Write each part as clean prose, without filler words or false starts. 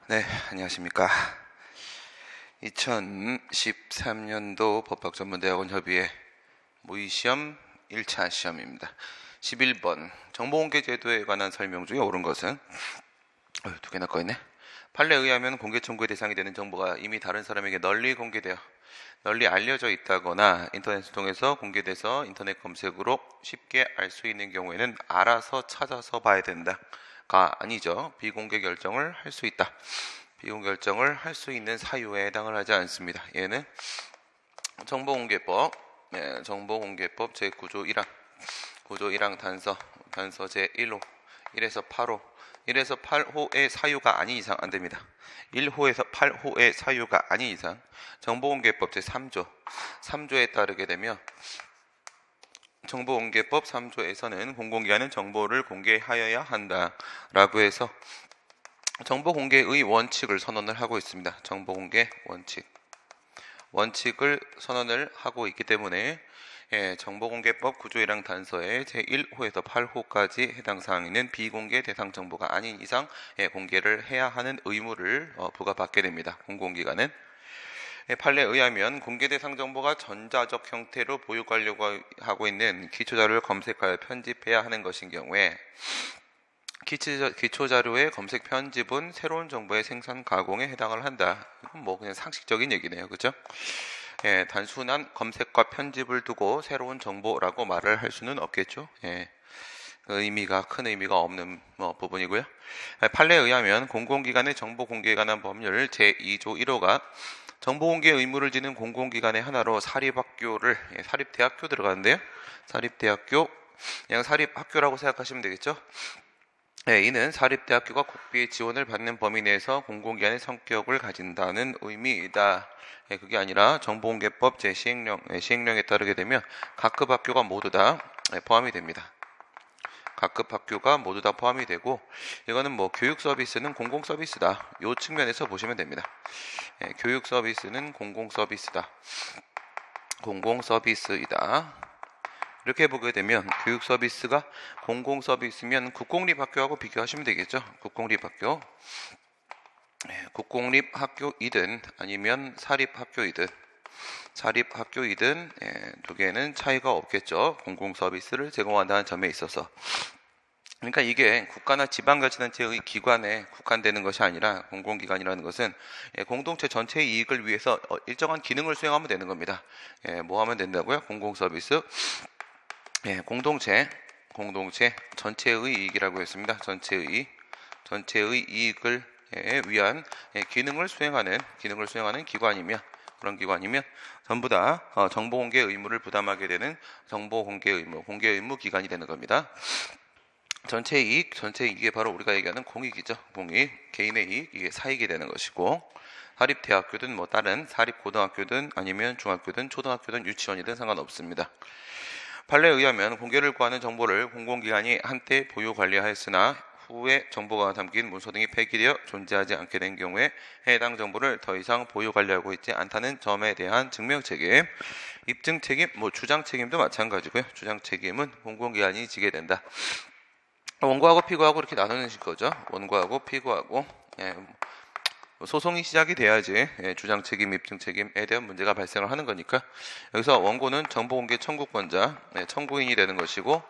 네, 안녕하십니까. 2013년도 법학전문대학원 협의회 모의시험 1차 시험입니다. 11번 정보공개제도에 관한 설명 중에 옳은 것은 두 개나 꺼있네. 판례에 의하면 공개 청구의 대상이 되는 정보가 이미 다른 사람에게 널리 공개되어 널리 알려져 있다거나 인터넷을 통해서 공개돼서 인터넷 검색으로 쉽게 알 수 있는 경우에는 알아서 찾아서 봐야 된다가 아니죠. 비공개 결정을 할 수 있다. 비공개 결정을 할 수 있는 사유에 해당을 하지 않습니다. 얘는 정보공개법, 정보공개법 제9조 1항, 9조 1항 단서 제1호, 1에서 8호, 1에서 8호의 사유가 아닌 이상 안 됩니다. 1호에서 8호의 사유가 아닌 이상 정보공개법 제3조, 3조에 따르게 되면 정보공개법 3조에서는 공공기관은 정보를 공개하여야 한다라고 해서 정보공개의 원칙을 선언을 하고 있습니다. 정보공개 원칙을 선언을 하고 있기 때문에 정보공개법 9조 1항 단서의 제1호에서 8호까지 해당 사항에는 비공개 대상 정보가 아닌 이상 공개를 해야 하는 의무를 부과받게 됩니다. 공공기관은 판례에 의하면 공개 대상 정보가 전자적 형태로 보유하려고 하고 있는 기초자료를 검색하여 편집해야 하는 것인 경우에 기초자료의 검색 편집은 새로운 정보의 생산 가공에 해당을 한다. 이건 뭐 그냥 상식적인 얘기네요. 그죠? 단순한 검색과 편집을 두고 새로운 정보라고 말을 할 수는 없겠죠. 큰 의미가 없는 부분이고요. 판례에 의하면 공공기관의 정보공개에 관한 법률 제2조 1호가 정보공개 의무를 지는 공공기관의 하나로 사립학교를 사립대학교 들어가는데요. 사립대학교 그냥 사립학교라고 생각하시면 되겠죠. 이는 사립대학교가 국비의 지원을 받는 범위 내에서 공공기관의 성격을 가진다는 의미이다. 그게 아니라 정보공개법 시행령에 따르게 되면 각급 학교가 모두 다 포함이 됩니다. 각급 학교가 모두 다 포함이 되고 이거는 뭐 교육 서비스는 공공 서비스다. 이 측면에서 보시면 됩니다. 교육 서비스는 공공 서비스다. 공공 서비스이다. 이렇게 보게 되면 교육 서비스가 공공 서비스면 국공립학교하고 비교하시면 되겠죠. 국공립학교이든 아니면 사립학교이든 두 개는 차이가 없겠죠. 공공 서비스를 제공한다는 점에 있어서. 그러니까 이게 국가나 지방자치단체의 기관에 국한되는 것이 아니라 공공기관이라는 것은 공동체 전체의 이익을 위해서 일정한 기능을 수행하면 되는 겁니다. 뭐 하면 된다고요? 공공서비스 공동체 전체의 이익이라고 했습니다. 전체의 이익을 위한 기능을 수행하는 기관이며 그런 기관이면 전부 다 정보공개 의무를 부담하게 되는 정보공개 의무 기관이 되는 겁니다. 전체 이익이 바로 우리가 얘기하는 공익이죠. 공익, 개인의 이익, 이게 사익이 되는 것이고 사립대학교든 뭐 다른 사립고등학교든 아니면 중학교든 초등학교든 유치원이든 상관없습니다. 판례에 의하면 공개를 구하는 정보를 공공기관이 한때 보유 관리하였으나 후에 정보가 담긴 문서 등이 폐기되어 존재하지 않게 된 경우에 해당 정보를 더 이상 보유 관리하고 있지 않다는 점에 대한 증명 책임, 입증 책임, 주장 책임도 마찬가지고요. 주장 책임은 공공기관이 지게 된다. 원고하고 피고하고 이렇게 나누는 거죠. 원고하고 피고하고 소송이 시작이 돼야지 주장 책임, 입증 책임에 대한 문제가 발생을 하는 거니까 여기서 원고는 정보공개 청구권자, 청구인이 되는 것이고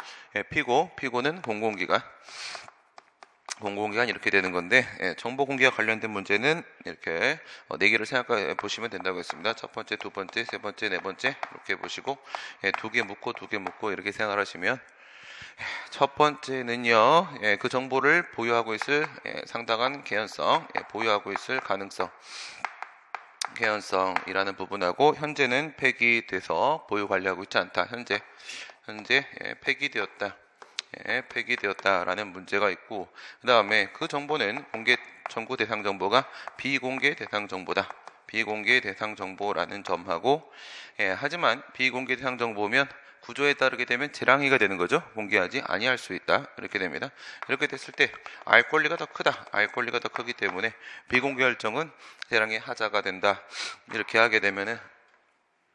피고는 공공기관 이렇게 되는 건데 정보공개와 관련된 문제는 이렇게 4개를 생각해 보시면 된다고 했습니다. 첫 번째, 두 번째, 세 번째, 네 번째 이렇게 보시고 2개 묶고 이렇게 생각하시면 첫 번째는요, 그 정보를 보유하고 있을 상당한 개연성, 보유하고 있을 가능성, 개연성이라는 부분하고 현재는 폐기돼서 보유 관리하고 있지 않다. 현재 폐기되었다라는 문제가 있고 그 다음에 그 정보는 공개 청구 대상 정보가 비공개 대상 정보다. 비공개 대상 정보라는 점하고 하지만 비공개 대상 정보면 구조에 따르게 되면 재량의가 되는 거죠. 공개하지 아니할 수 있다. 이렇게 됩니다. 이렇게 됐을 때 알 권리가 더 크다. 알 권리가 더 크기 때문에 비공개 결정은 재량의 하자가 된다. 이렇게 하게 되면은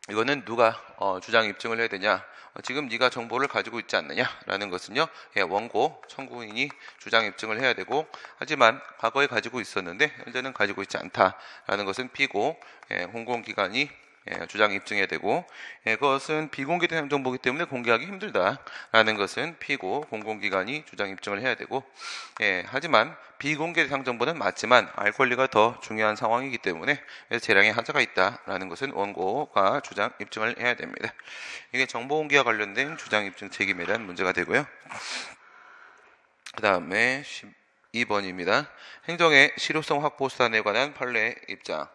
이거는 누가 주장 입증을 해야 되냐? 지금 네가 정보를 가지고 있지 않느냐라는 것은요, 원고 청구인이 주장 입증을 해야 되고, 하지만 과거에 가지고 있었는데 현재는 가지고 있지 않다라는 것은 피고, 공공기관이 주장 입증해야 되고, 그것은 비공개 대상 정보이기 때문에 공개하기 힘들다라는 것은 피고 공공기관이 주장 입증을 해야 되고, 하지만 비공개 대상 정보는 맞지만 알 권리가 더 중요한 상황이기 때문에 재량에 하자가 있다라는 것은 원고가 주장 입증을 해야 됩니다. 이게 정보 공개와 관련된 주장 입증 책임에 대한 문제가 되고요. 그 다음에 12번입니다. 행정의 실효성 확보 수단에 관한 판례 입장.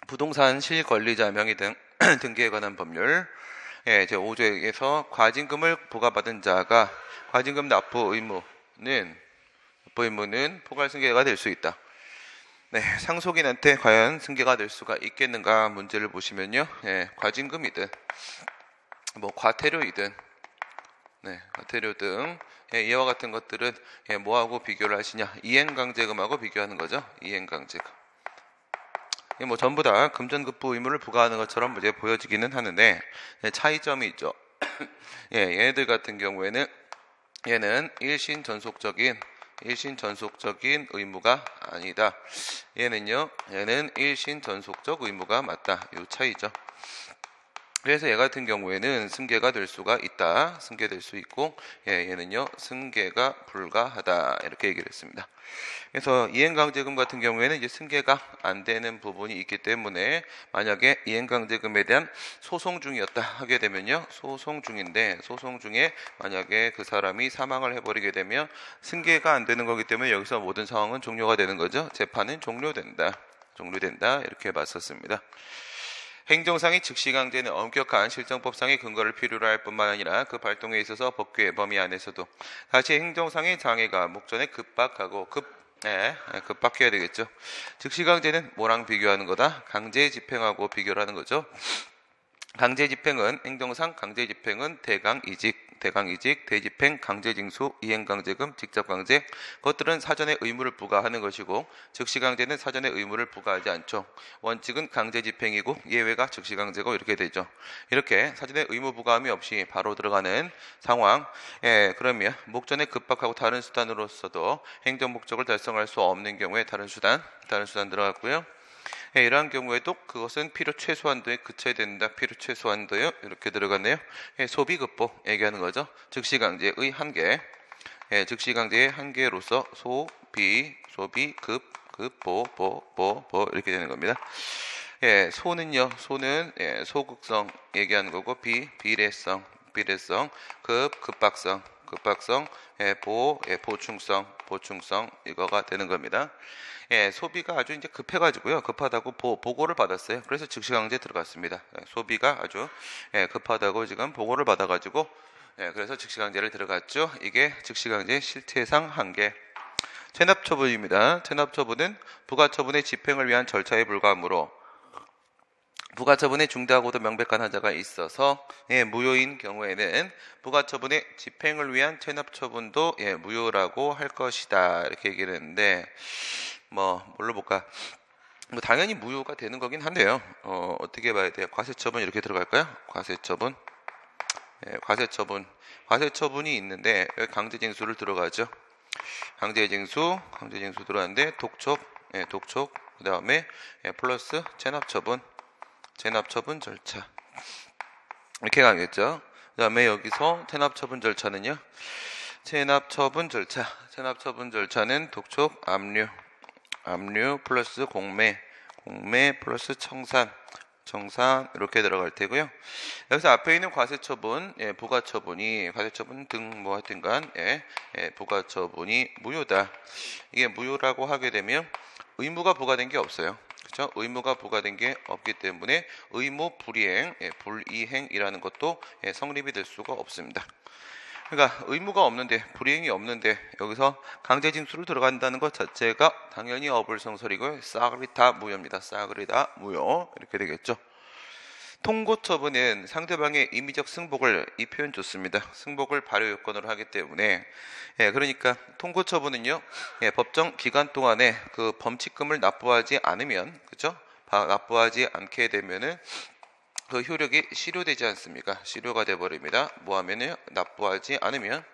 부동산 실권리자 명의 등 등기에 관한 법률 제5조에서 과징금을 부과받은 자가 과징금 납부 의무는 포괄 승계가 될 수 있다. 상속인한테 과연 승계가 될 수가 있겠는가 문제를 보시면요, 과징금이든 과태료이든 과태료 등 이와 같은 것들은 뭐하고 비교를 하시냐, 이행강제금하고 비교하는 거죠. 이행강제금. 전부 다 금전급부 의무를 부과하는 것처럼 이제 보여지기는 하는데 차이점이 있죠. 얘네들 같은 경우에는 얘는 일신 전속적인 의무가 아니다. 얘는 일신 전속적 의무가 맞다. 이 차이죠. 그래서 얘 같은 경우에는 승계가 될 수가 있다. 승계될 수 있고, 얘는요, 승계가 불가하다. 이렇게 얘기를 했습니다. 그래서 이행강제금 같은 경우에는 이제 승계가 안 되는 부분이 있기 때문에 만약에 이행강제금에 대한 소송 중이었다 하게 되면요, 소송 중에 만약에 그 사람이 사망을 해버리게 되면 승계가 안 되는 거기 때문에 여기서 모든 상황은 종료가 되는 거죠. 재판은 종료된다. 이렇게 봤었습니다. 행정상의 즉시강제는 엄격한 실정법상의 근거를 필요로 할 뿐만 아니라 그 발동에 있어서 법규의 범위 안에서도 다시 행정상의 장애가 목전에 급박해야 되겠죠. 즉시강제는 뭐랑 비교하는 거다? 강제 집행하고 비교를 하는 거죠. 강제 집행은 행정상 강제 집행은 대강이직, 대집행, 강제징수, 이행강제금, 직접강제, 그것들은 사전에 의무를 부과하는 것이고, 즉시강제는 사전에 의무를 부과하지 않죠. 원칙은 강제집행이고 예외가 즉시강제고 이렇게 되죠. 이렇게 사전에 의무 부과함이 없이 바로 들어가는 상황, 그러면 목전에 급박하고 다른 수단으로서도 행정 목적을 달성할 수 없는 경우에 다른 수단 들어갔고요. 이러한 경우에도 그것은 필요 최소한도에 그쳐야 된다. 필요 최소한도요. 이렇게 들어갔네요. 소비급보 얘기하는 거죠. 즉시강제의 한계. 즉시강제의 한계로서 보 이렇게 되는 겁니다. 소는 소극성 얘기하는 거고, 비례성, 급박성, 보충성 이거가 되는 겁니다. 소비가 아주 이제 급해가지고요. 급하다고 보고를 받았어요. 그래서 즉시강제 들어갔습니다. 소비가 아주 급하다고 지금 보고를 받아가지고 그래서 즉시강제를 들어갔죠. 이게 즉시강제 실태상 한계. 체납처분입니다. 체납처분은 부가처분의 집행을 위한 절차에 불과하므로 부가처분에 중대하고도 명백한 하자가 있어서 무효인 경우에는 부가처분의 집행을 위한 체납처분도 무효라고 할 것이다. 이렇게 얘기를 했는데 뭘로 볼까? 당연히 무효가 되는 거긴 한데요. 어떻게 봐야 돼요? 과세처분 이렇게 들어갈까요? 과세처분. 과세처분이 있는데 여기 강제징수를 들어가죠. 강제징수 들어가는데 독촉, 그 다음에 플러스 체납처분 절차 이렇게 가겠죠. 그 다음에 여기서 체납처분 절차는요. 체납처분 절차는 독촉, 압류 플러스 공매 플러스 청산 이렇게 들어갈 테고요. 여기서 앞에 있는 과세처분, 부가처분이 과세처분 등 하여튼간 부가처분이 무효다. 이게 무효라고 하게 되면 의무가 부과된 게 없어요. 그렇죠? 의무가 부과된 게 없기 때문에 의무 불이행이라는 것도 성립이 될 수가 없습니다. 그러니까 의무가 없는데 불이행이 없는데 여기서 강제징수를 들어간다는 것 자체가 당연히 어불성설이고요. 싸그리 다 무효입니다. 무효 이렇게 되겠죠. 통고처분은 상대방의 임의적 승복을, 이 표현 좋습니다. 승복을 발효 요건으로 하기 때문에 그러니까 통고처분은요, 법정 기간 동안에 그 범칙금을 납부하지 않으면, 그렇죠? 납부하지 않게 되면은 그 효력이 실효되지 않습니까? 실효가 돼버립니다. 뭐 하면요? 납부하지 않으면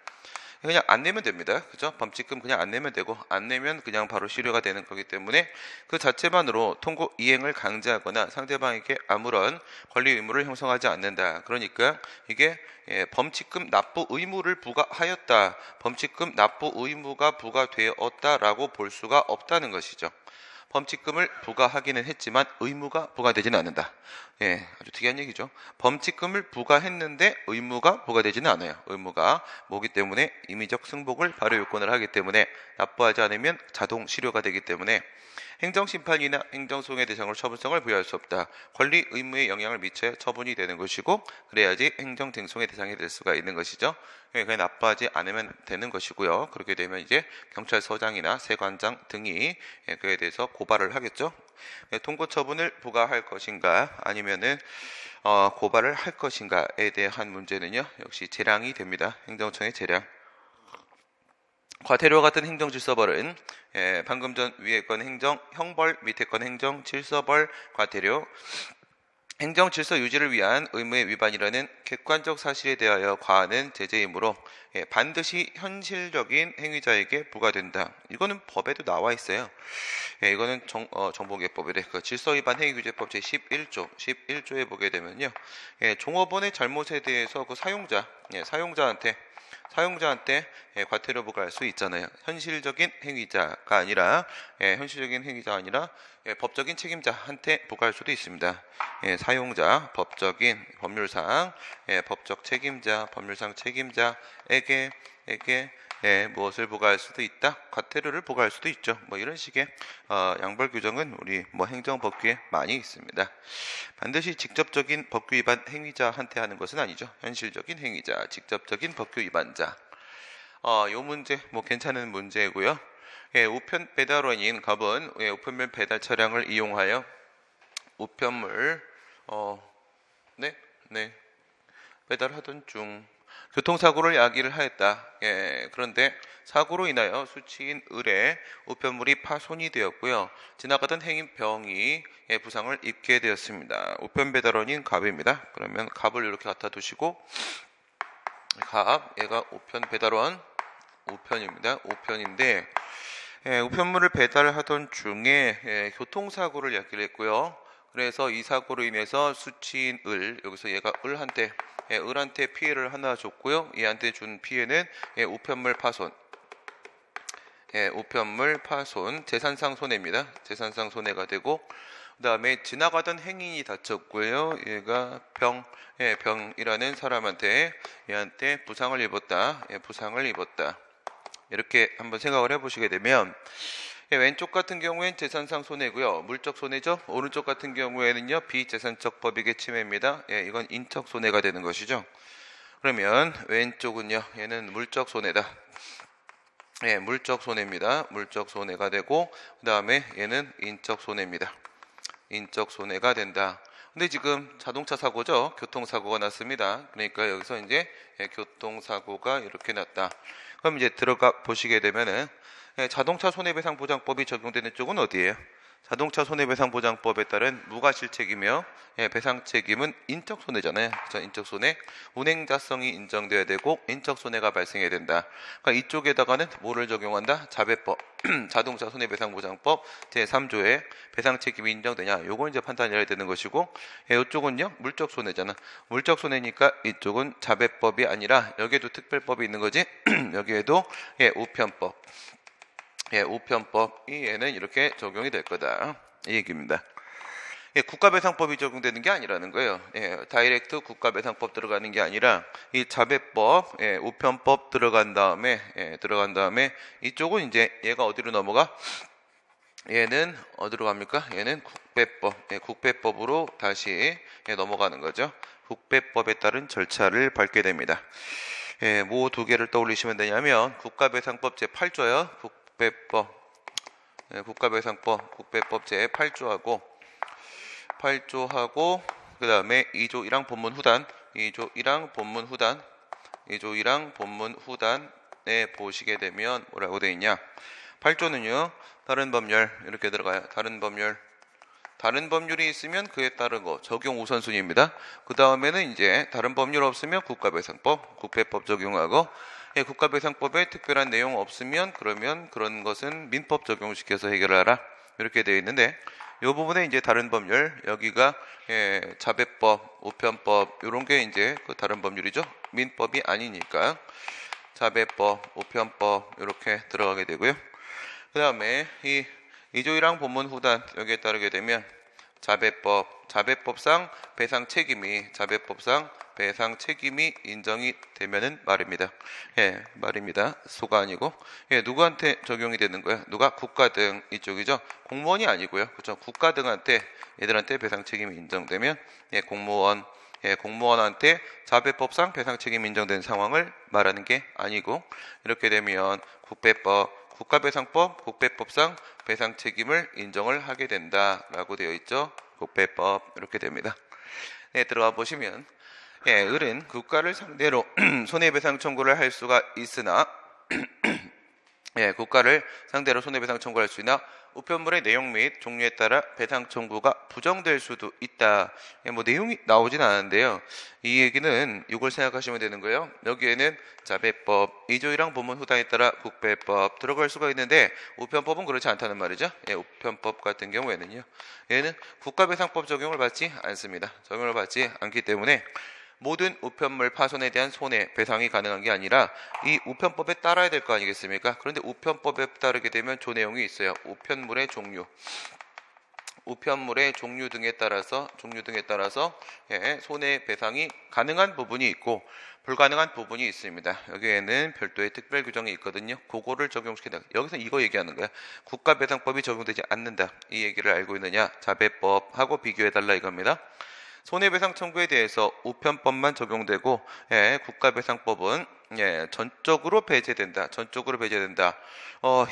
그냥 안 내면 됩니다. 그죠? 범칙금 그냥 안 내면 되고, 안 내면 그냥 바로 실효가 되는 거기 때문에 그 자체만으로 통고 이행을 강제하거나 상대방에게 아무런 권리 의무를 형성하지 않는다. 그러니까 이게 범칙금 납부 의무를 부과하였다, 범칙금 납부 의무가 부과되었다라고 볼 수가 없다는 것이죠. 범칙금을 부과하기는 했지만 의무가 부과되지는 않는다. 아주 특이한 얘기죠. 범칙금을 부과했는데 의무가 부과되지는 않아요. 의무가 뭐기 때문에 임의적 승복을 발효 요건을 하기 때문에 납부하지 않으면 자동 실효가 되기 때문에 행정심판이나 행정소송의 대상으로 처분성을 부여할 수 없다. 권리 의무에 영향을 미쳐야 처분이 되는 것이고, 그래야지 행정쟁송의 대상이 될 수가 있는 것이죠. 그냥 납부하지 않으면 되는 것이고요. 그렇게 되면 이제 경찰서장이나 세관장 등이 그에 대해서 고발을 하겠죠. 통고 처분을 부과할 것인가 아니면은 고발을 할 것인가에 대한 문제는요, 역시 재량이 됩니다. 행정청의 재량. 과태료와 같은 행정질서벌은 방금 전 위에 건 행정 형벌, 밑에 건 행정 질서벌, 과태료, 행정질서 유지를 위한 의무의 위반이라는 객관적 사실에 대하여 과하는 제재이므로 반드시 현실적인 행위자에게 부과된다. 이거는 법에도 나와 있어요. 이거는 정보개법에 그 질서위반 행위규제법 제11조에 보게 되면요, 종업원의 잘못에 대해서 그 사용자한테 과태료 부과할 수 있잖아요. 현실적인 행위자가 아니라 법적인 책임자한테 부과할 수도 있습니다. 사용자, 법적인 법률상 법적 책임자, 법률상 책임자에게 무엇을 부과할 수도 있다. 과태료를 부과할 수도 있죠. 뭐 이런 식의 양벌 규정은 우리 행정법규에 많이 있습니다. 반드시 직접적인 법규 위반 행위자한테 하는 것은 아니죠. 현실적인 행위자, 직접적인 법규 위반자. 요 문제 괜찮은 문제고요. 우편 배달원인 갑은 우편물 배달 차량을 이용하여 우편물 배달하던 중 교통사고를 야기를 하였다. 그런데 사고로 인하여 수취인 을에 우편물이 파손이 되었고요. 지나가던 행인병이 부상을 입게 되었습니다. 우편 배달원인 갑입니다. 그러면 갑을 이렇게 갖다 두시고, 얘가 우편 배달원 우편입니다. 우편인데 우편물을 배달하던 중에 교통사고를 야기를 했고요. 그래서 이 사고로 인해서 수취인 여기서 얘가 을한테 피해를 하나 줬고요. 얘한테 준 피해는 우편물 파손, 재산상 손해입니다. 재산상 손해가 되고, 그 다음에 지나가던 행인이 다쳤고요. 얘가 병이라는 사람한테 얘한테 부상을 입었다. 이렇게 한번 생각을 해보시게 되면, 왼쪽 같은 경우엔 재산상 손해고요. 물적 손해죠. 오른쪽 같은 경우에는요, 비재산적 법익의 침해입니다. 이건 인적 손해가 되는 것이죠. 그러면 왼쪽은요, 얘는 물적 손해다. 물적 손해입니다. 물적 손해가 되고, 그 다음에 얘는 인적 손해입니다. 인적 손해가 된다. 근데 지금 자동차 사고죠. 교통사고가 났습니다. 그러니까 여기서 이제 교통사고가 이렇게 났다. 그럼 이제 들어가 보시게 되면은 자동차 손해배상보장법이 적용되는 쪽은 어디예요? 자동차 손해배상보장법에 따른 무과실책이며 배상 책임은 인적 손해잖아요. 그렇죠? 인적 손해, 운행자성이 인정돼야 되고 인적 손해가 발생해야 된다. 그러니까 이쪽에다가는 뭐를 적용한다? 자배법, 자동차 손해배상보장법 제3조에 배상 책임이 인정되냐? 요거 이제 판단해야 되는 것이고, 이쪽은요 물적 손해잖아. 물적 손해니까 이쪽은 자배법이 아니라 여기에도 특별법이 있는 거지. 여기에도 우편법. 우편법이 얘는 이렇게 적용이 될 거다. 이 얘기입니다. 국가배상법이 적용되는 게 아니라는 거예요. 다이렉트 국가배상법 들어가는 게 아니라 이 자배법, 우편법 들어간 다음에 이쪽은 이제 얘가 어디로 넘어가? 얘는 어디로 갑니까? 얘는 국배법, 국배법으로 다시 넘어가는 거죠. 국배법에 따른 절차를 밟게 됩니다. 뭐 두 개를 떠올리시면 되냐면 국가배상법 제8조요. 국가배상법 제8조하고 그 다음에 2조 1항 본문 후단, 2조 1항 본문 후단에 보시게 되면 뭐라고 되어 있냐? 8조는요 다른 법률 이렇게 들어가요. 다른 법률 다른 법률이 있으면 그에 따른 거 적용 우선순위입니다. 그 다음에는 이제 다른 법률 없으면 국가배상법, 국배법 적용하고 국가배상법에 특별한 내용 없으면 그러면 그런 것은 민법 적용시켜서 해결하라 이렇게 되어 있는데 이 부분에 이제 다른 법률 여기가 자배법, 우편법 이런 게 이제 그 다른 법률이죠. 민법이 아니니까 자배법, 우편법 이렇게 들어가게 되고요. 그 다음에 이 2조 1항 본문 후단 여기에 따르게 되면 자배법상 배상 책임이 인정이 되면은 말입니다. 말입니다. 소가 아니고 누구한테 적용이 되는 거야? 누가? 국가 등 이쪽이죠. 공무원이 아니고요. 그렇죠? 국가 등한테 얘들한테 배상 책임이 인정되면 공무원한테 자배법상 배상 책임이 인정된 상황을 말하는 게 아니고 이렇게 되면 국가배상법, 국배법상 배상 책임을 인정을 하게 된다라고 되어 있죠. 국배법 이렇게 됩니다. 들어가 보시면 을은 국가를 상대로 손해배상 청구를 할 수가 있으나 국가를 상대로 손해배상 청구할 수 있나 우편물의 내용 및 종류에 따라 배상 청구가 부정될 수도 있다. 뭐 내용이 나오진 않은데요. 이 얘기는 이걸 생각하시면 되는 거예요. 여기에는 자배법, 2조 1항 본문 후단에 따라 국배법 들어갈 수가 있는데 우편법은 그렇지 않다는 말이죠. 우편법 같은 경우에는요. 얘는 국가배상법 적용을 받지 않습니다. 적용을 받지 않기 때문에 모든 우편물 파손에 대한 손해배상이 가능한 게 아니라 이 우편법에 따라야 될 거 아니겠습니까? 그런데 우편법에 따르게 되면 조 내용이 있어요. 우편물의 종류 등에 따라서 손해배상이 가능한 부분이 있고 불가능한 부분이 있습니다. 여기에는 별도의 특별 규정이 있거든요. 그거를 적용시킨다. 여기서 이거 얘기하는 거야. 국가배상법이 적용되지 않는다. 이 얘기를 알고 있느냐? 자배법하고 비교해달라 이겁니다. 손해배상 청구에 대해서 우편법만 적용되고 국가배상법은 전적으로 배제된다.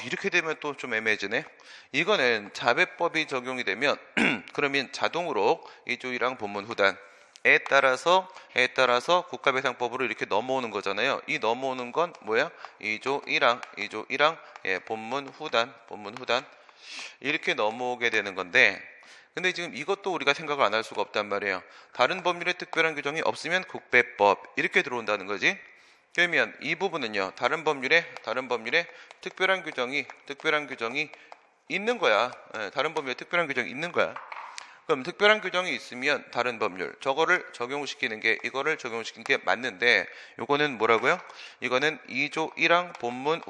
이렇게 되면 또 좀 애매해지네. 이거는 자배법이 적용이 되면 그러면 자동으로 2조 1항 본문 후단에 따라서 국가배상법으로 이렇게 넘어오는 거잖아요. 이 넘어오는 건 뭐야? 2조 1항 본문 후단 이렇게 넘어오게 되는 건데 근데 지금 이것도 우리가 생각을 안 할 수가 없단 말이에요. 다른 법률에 특별한 규정이 없으면 국배법 이렇게 들어온다는 거지. 그러면 이 부분은요. 다른 법률에 특별한 규정이 있는 거야. 다른 법률에 특별한 규정이 있는 거야. 그럼 특별한 규정이 있으면 다른 법률 이거를 적용시키는 게 맞는데 요거는 뭐라고요? 이거는 2조 1항 본문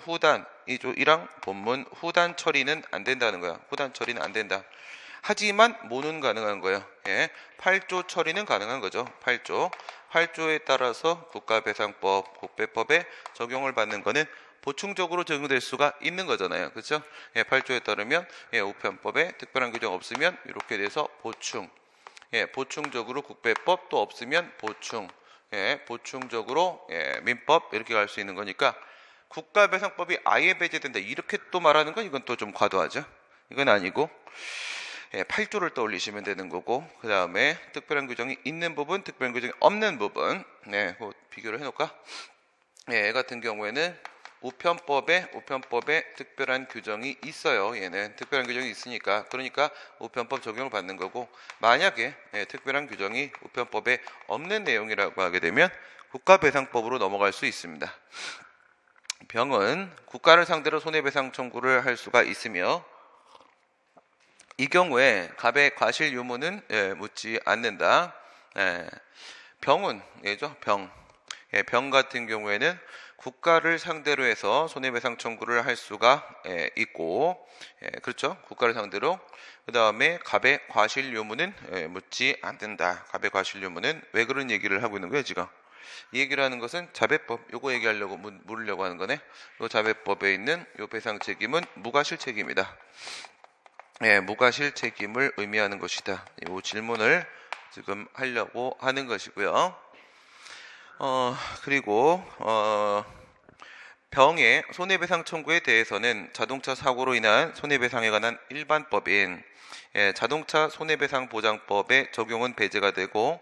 후단 처리는 안 된다는 거야. 후단 처리는 안 된다. 하지만 뭐는 가능한 거예요. 8조 처리는 가능한 거죠. 8조에 따라서 국가배상법, 국배법에 적용을 받는 거는 보충적으로 적용될 수가 있는 거잖아요. 그렇죠? 8조에 따르면 우편법에 특별한 규정 없으면 이렇게 돼서 보충적으로 국배법 또 없으면 보충적으로 민법 이렇게 갈 수 있는 거니까 국가배상법이 아예 배제된다. 이렇게 또 말하는 건 이건 또 좀 과도하죠. 이건 아니고 8조를 떠올리시면 되는 거고 그 다음에 특별한 규정이 있는 부분, 특별한 규정이 없는 부분 비교를 해놓을까? 얘 같은 경우에는 우편법에 특별한 규정이 있어요. 얘는 특별한 규정이 있으니까 그러니까 우편법 적용을 받는 거고 만약에 특별한 규정이 우편법에 없는 내용이라고 하게 되면 국가배상법으로 넘어갈 수 있습니다. 병은 국가를 상대로 손해배상 청구를 할 수가 있으며 이 경우에 갑의 과실 유무는 묻지 않는다. 병은 병 같은 경우에는 국가를 상대로 해서 손해배상 청구를 할 수가 있고 그렇죠? 국가를 상대로 그 다음에 갑의 과실 유무는 묻지 않는다. 갑의 과실 유무는 왜 그런 얘기를 하고 있는 거예요 지금? 이 얘기를 하는 것은 자배법 요거 얘기하려고 물으려고 하는 거네. 요 자배법에 있는 요 배상 책임은 무과실 책임이다. 무과실 책임을 의미하는 것이다. 이 질문을 지금 하려고 하는 것이고요. 그리고 병의 손해배상 청구에 대해서는 자동차 사고로 인한 손해배상에 관한 일반법인 자동차 손해배상보장법의 적용은 배제가 되고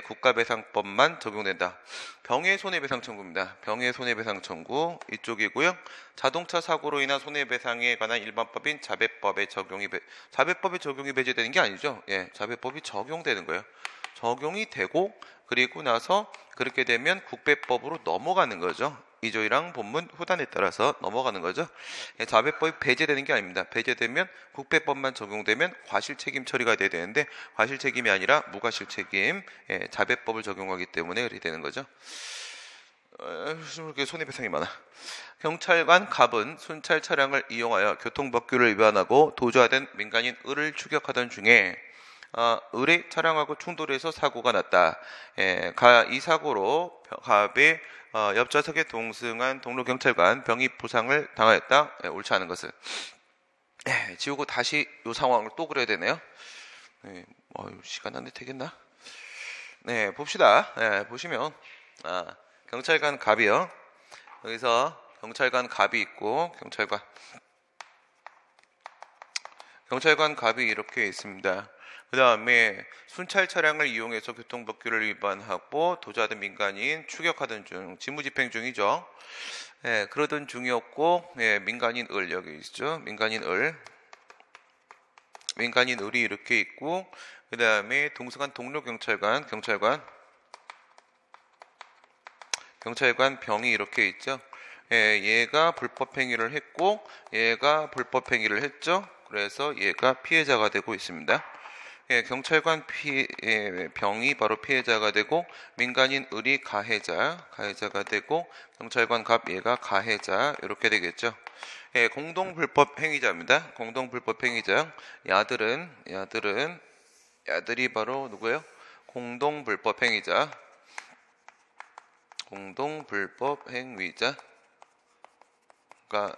국가배상법만 적용된다. 병의 손해배상 청구입니다. 병의 손해배상 청구 이쪽이고요. 자동차 사고로 인한 손해배상에 관한 일반법인 자배법의 자배법의 적용이 배제되는 게 아니죠. 자배법이 적용되는 거예요. 적용이 되고 그리고 나서 그렇게 되면 국배법으로 넘어가는 거죠. 이조이랑 본문 후단에 따라서 넘어가는 거죠. 자배법이 배제되는 게 아닙니다. 배제되면 국배법만 적용되면 과실책임 처리가 돼야 되는데 과실책임이 아니라 무과실책임 자배법을 적용하기 때문에 그렇게 되는 거죠. 이렇게 손해배상이 많아. 경찰관 갑은 순찰 차량을 이용하여 교통법규를 위반하고 도주하던 민간인 을을 추격하던 중에 을의 차량하고 충돌해서 사고가 났다. 이 사고로 갑의 옆좌석에 동승한 동료경찰관 병이 부상을 당하였다. 옳지 않은 것을 지우고 다시 이 상황을 또 그려야 되네요. 시간 안 되겠나? 봅시다. 보시면 경찰관 갑이요. 여기서 경찰관 갑이 있고 경찰관 갑이 이렇게 있습니다. 그 다음에 순찰 차량을 이용해서 교통법규를 위반하고 도주하던 민간인 추격하던 중 직무집행 중이죠. 그러던 중이었고 민간인 을 여기 있죠. 민간인 을이 이렇게 있고 그 다음에 동승한 동료 경찰관 병이 이렇게 있죠. 얘가 불법행위를 했고 얘가 불법행위를 했죠. 그래서 얘가 피해자가 되고 있습니다. 경찰관 병이 바로 피해자가 되고 민간인 을이 가해자가 되고 경찰관 갑 얘가 가해자 이렇게 되겠죠. 공동불법 행위자입니다. 공동불법 행위자 야들이 바로 누구예요? 공동불법 행위자가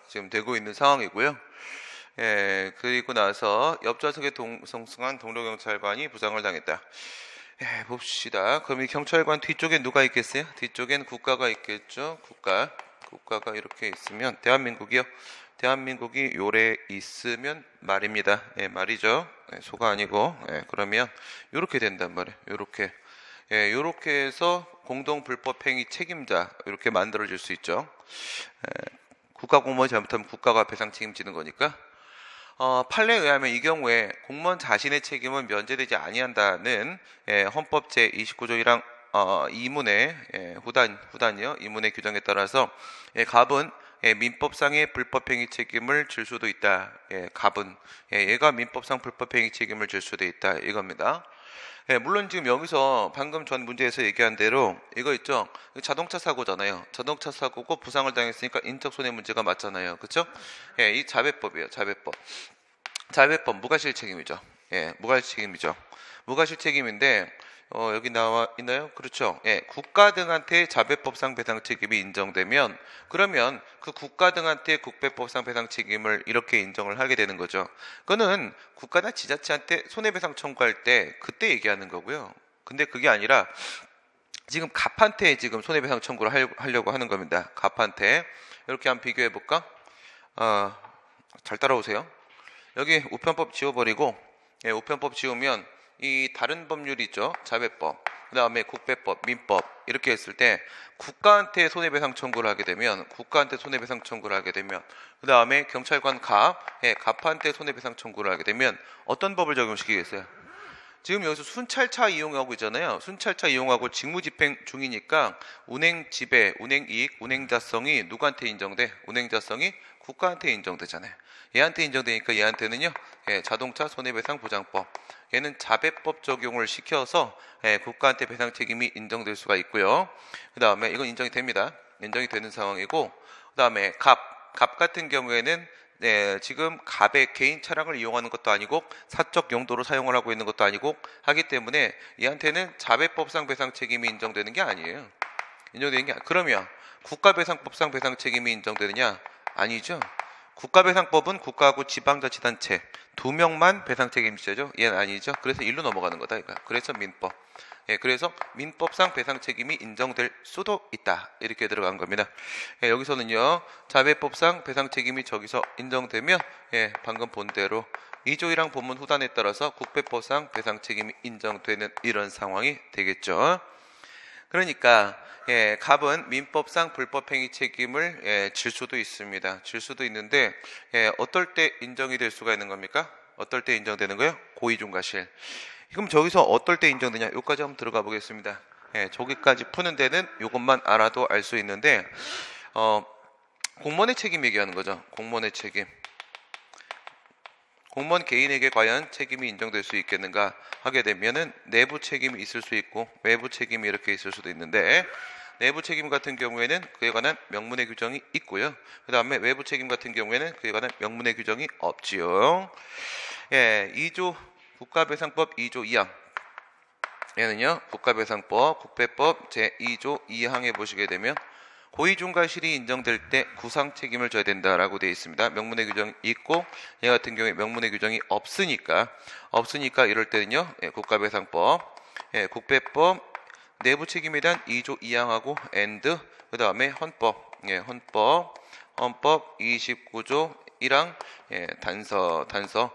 지금 되고 있는 상황이고요. 그리고 나서 옆좌석에 동승한 동료경찰관이 부상을 당했다. 봅시다. 그럼 이 경찰관 뒤쪽에 누가 있겠어요? 뒤쪽엔 국가가 있겠죠. 국가가 이렇게 있으면 대한민국이 요래 있으면 말입니다. 말이죠. 소가 아니고 그러면 요렇게 된단 말이에요. 요렇게 해서 공동불법행위 책임자 이렇게 만들어질 수 있죠. 국가공무원이 잘못하면 국가가 배상 책임지는 거니까. 판례에 의하면 이 경우에 공무원 자신의 책임은 면제되지 아니한다는 헌법 제29조 1항 2문의 후단이요. 2문의 규정에 따라서 갑은 민법상의 불법행위 책임을 질 수도 있다. 갑은 얘가 민법상 불법행위 책임을 질 수도 있다. 이겁니다. 물론 지금 여기서 방금 전 문제에서 얘기한 대로 이거 있죠. 자동차 사고잖아요. 자동차 사고고 부상을 당했으니까 인적 손해 문제가 맞잖아요. 그렇죠? 이 자배법이에요. 자배법 무과실 책임이죠. 무과실 책임인데 여기 나와 있나요? 그렇죠. 국가 등한테 자배법상 배상 책임이 인정되면 그러면 그 국가 등한테 국배법상 배상 책임을 이렇게 인정을 하게 되는 거죠. 그거는 국가나 지자체한테 손해배상 청구할 때 그때 얘기하는 거고요. 근데 그게 아니라 지금 갑한테 지금 손해배상 청구를 하려고 하는 겁니다. 갑한테 이렇게 한번 비교해 볼까? 잘 따라오세요. 여기 우편법 지워버리고 우편법 지우면 이 다른 법률이 있죠. 자배법, 그 다음에 국배법, 민법 이렇게 했을 때 국가한테 손해배상 청구를 하게 되면 그 다음에 경찰관 갑한테 손해배상 청구를 하게 되면 어떤 법을 적용시키겠어요? 지금 여기서 순찰차 이용하고 있잖아요. 순찰차 이용하고 직무집행 중이니까 운행지배, 운행이익, 운행자성이 누구한테 인정돼? 운행자성이 국가한테 인정되잖아요. 얘한테 인정되니까 얘한테는요. 자동차 손해배상 보장법. 얘는 자배법 적용을 시켜서 국가한테 배상 책임이 인정될 수가 있고요. 그 다음에 이건 인정이 됩니다. 인정이 되는 상황이고 그 다음에 갑 같은 경우에는 지금 갑의 개인 차량을 이용하는 것도 아니고 사적 용도로 사용을 하고 있는 것도 아니고 하기 때문에 얘한테는 자배법상 배상 책임이 인정되는 게 아니에요. 그러면 국가배상법상 배상 책임이 인정되느냐? 아니죠. 국가배상법은 국가하고 지방자치단체 2명만 배상 책임지죠. 얘는 아니죠. 그래서 일로 넘어가는 거다. 그래서 민법. 그래서 민법상 배상 책임이 인정될 수도 있다. 이렇게 들어간 겁니다. 여기서는요, 자배법상 배상 책임이 저기서 인정되면 방금 본 대로 2조 1항 본문 후단에 따라서 국배법상 배상 책임이 인정되는 이런 상황이 되겠죠. 그러니까 갑은 민법상 불법행위 책임을 질 수도 있습니다. 질 수도 있는데 어떨 때 인정이 될 수가 있는 겁니까? 어떨 때 인정되는 거예요? 고의중과실. 그럼 저기서 어떨 때 인정되냐? 여기까지 한번 들어가 보겠습니다. 저기까지 푸는 데는 이것만 알아도 알 수 있는데 공무원의 책임 얘기하는 거죠. 공무원의 책임. 공무원 개인에게 과연 책임이 인정될 수 있겠는가 하게 되면은 내부 책임이 있을 수 있고 외부 책임이 이렇게 있을 수도 있는데, 내부 책임 같은 경우에는 그에 관한 명문의 규정이 있고요. 그 다음에 외부 책임 같은 경우에는 그에 관한 명문의 규정이 없지요. 2조 국가배상법 2조 2항. 얘는요, 국가배상법 국배법 제2조 2항에 보시게 되면 고의중과실이 인정될 때 구상 책임을 져야 된다라고 되어 있습니다. 명문의 규정이 있고 얘 같은 경우에 명문의 규정이 없으니까 이럴 때는요, 국가배상법, 국배법 내부 책임에 대한 2조 2항하고 and 그 다음에 헌법 29조 1항 단서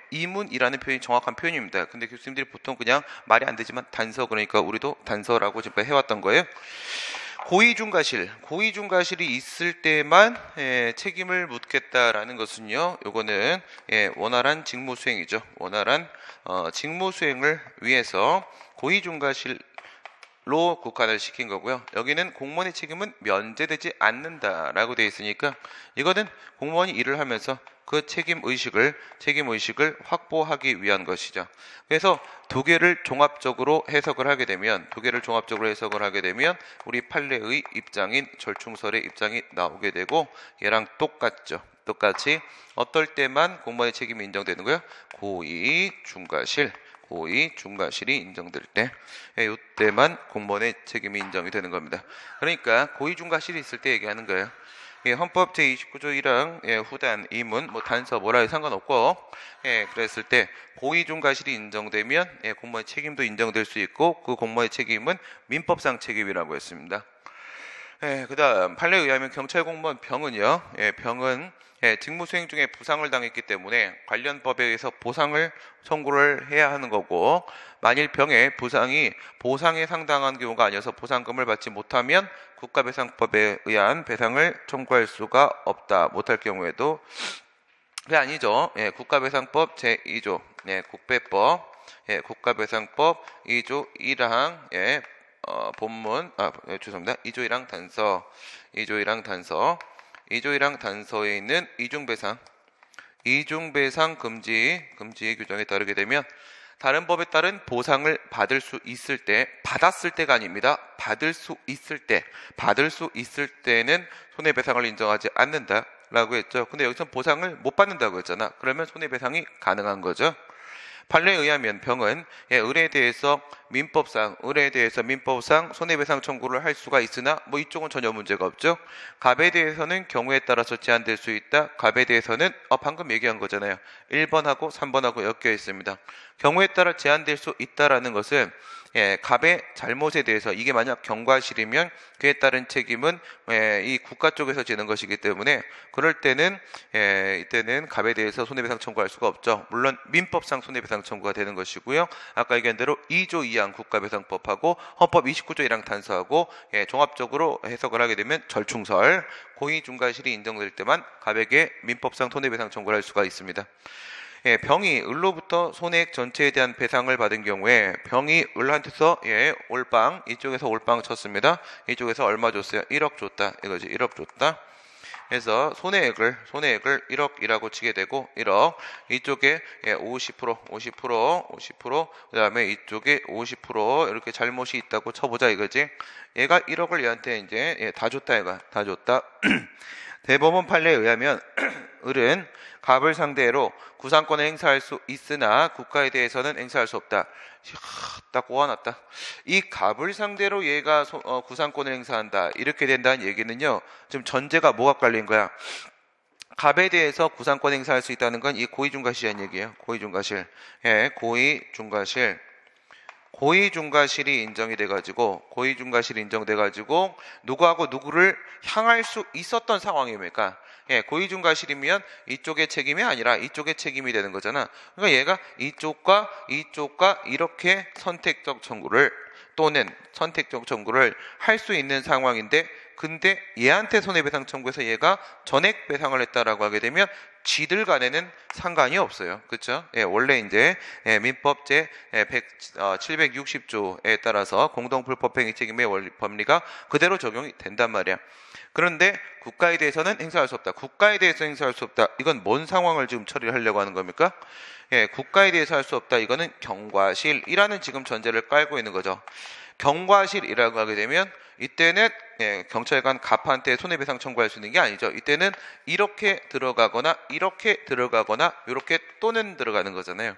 이문이라는 표현이 정확한 표현입니다. 근데 교수님들이 보통 그냥 말이 안 되지만 단서, 그러니까 우리도 단서라고 지금 해왔던 거예요. 고의중과실이 있을 때만 책임을 묻겠다라는 것은요, 요거는 원활한 직무수행이죠. 원활한 직무수행을 위해서 고의중과실로 국한을 시킨 거고요. 여기는 공무원의 책임은 면제되지 않는다라고 되어 있으니까 이거는 공무원이 일을 하면서 그 책임의식을 확보하기 위한 것이죠. 그래서 두 개를 종합적으로 해석을 하게 되면 우리 판례의 입장인 절충설의 입장이 나오게 되고 얘랑 똑같죠. 똑같이 어떨 때만 공무원의 책임이 인정되는 거예요? 고의중과실이 인정될 때, 이때만 공무원의 책임이 인정이 되는 겁니다. 그러니까 고의중과실이 있을 때 얘기하는 거예요. 헌법 제29조 1항 후단 이문 단서 뭐라 해도 상관없고, 그랬을 때 고의중과실이 인정되면 공무원의 책임도 인정될 수 있고 그 공무원의 책임은 민법상 책임이라고 했습니다. 그 다음 판례에 의하면 경찰 공무원 병은요, 병은 직무수행 중에 부상을 당했기 때문에 관련 법에 의해서 보상을 청구를 해야 하는 거고, 만일 병의 부상이 보상에 상당한 경우가 아니어서 보상금을 받지 못하면 국가배상법에 의한 배상을 청구할 수가 없다. 못할 경우에도 그게 아니죠. 국가배상법 제2조 국배법 국가배상법 2조 1항 본문 죄송합니다. 2조 1항 단서 2조 1항 단서에 있는 이중배상 금지 규정에 따르게 되면 다른 법에 따른 보상을 받을 수 있을 때, 받았을 때가 아닙니다. 받을 수 있을 때는 손해배상을 인정하지 않는다라고 했죠. 근데 여기서 보상을 못 받는다고 했잖아. 그러면 손해배상이 가능한 거죠. 판례에 의하면 병은 의뢰에 대해서 민법상 손해배상 청구를 할 수가 있으나 이쪽은 전혀 문제가 없죠. 갑에 대해서는 경우에 따라서 제한될 수 있다. 갑에 대해서는 방금 얘기한 거잖아요. 1번하고 3번하고 엮여 있습니다. 경우에 따라 제한될 수 있다라는 것은 갑의 잘못에 대해서 이게 만약 경과실이면 그에 따른 책임은 이 국가 쪽에서 지는 것이기 때문에 그럴 때는 이때는 갑에 대해서 손해배상 청구할 수가 없죠. 물론 민법상 손해배상 청구가 되는 것이고요. 아까 얘기한 대로 2조 2항 국가배상법하고 헌법 29조 1항 단서하고 종합적으로 해석을 하게 되면 절충설 고의중과실이 인정될 때만 갑에게 민법상 손해배상 청구를 할 수가 있습니다. 병이 을로부터 손해액 전체에 대한 배상을 받은 경우에 병이 을한테서 올빵, 이쪽에서 올빵 쳤습니다. 이쪽에서 얼마 줬어요? 1억 줬다. 이거지. 1억 줬다. 그래서 손해액을 1억이라고 치게 되고 1억, 이쪽에 50%, 그 다음에 이쪽에 50% 이렇게 잘못이 있다고 쳐보자 이거지. 얘가 1억을 얘한테 이제 다 줬다. 얘가 다 줬다. 대법원 판례에 의하면 을은 갑을 상대로 구상권을 행사할 수 있으나 국가에 대해서는 행사할 수 없다. 딱 꼬아놨다. 이 갑을 상대로 얘가 구상권을 행사한다. 이렇게 된다는 얘기는요, 지금 전제가 뭐가 깔린 거야? 갑에 대해서 구상권 행사할 수 있다는 건 이 고의중과실이라는 얘기예요. 고의중과실. 고의중과실. 고의중과실이 인정이 돼가지고 고의중과실이 인정돼가지고 누구하고 누구를 향할 수 있었던 상황입니까? 고의중과실이면 이쪽의 책임이 아니라 이쪽의 책임이 되는 거잖아. 그러니까 얘가 이쪽과 이쪽과 이렇게 선택적 청구를 또는 선택적 청구를 할 수 있는 상황인데, 근데 얘한테 손해배상 청구해서 얘가 전액 배상을 했다라고 하게 되면 지들 간에는 상관이 없어요. 그렇죠? 원래 이제 민법 제 760조에 따라서 공동불법행위 책임의 법리가 그대로 적용이 된단 말이야. 그런데 국가에 대해서는 행사할 수 없다. 국가에 대해서 행사할 수 없다. 이건 뭔 상황을 지금 처리를 하려고 하는 겁니까? 국가에 대해서 할 수 없다. 이거는 경과실이라는 지금 전제를 깔고 있는 거죠. 경과실이라고 하게 되면 이때는 경찰관 갑한테 손해배상 청구할 수 있는 게 아니죠. 이때는 이렇게 들어가거나 이렇게 들어가거나 이렇게 또는 들어가는 거잖아요.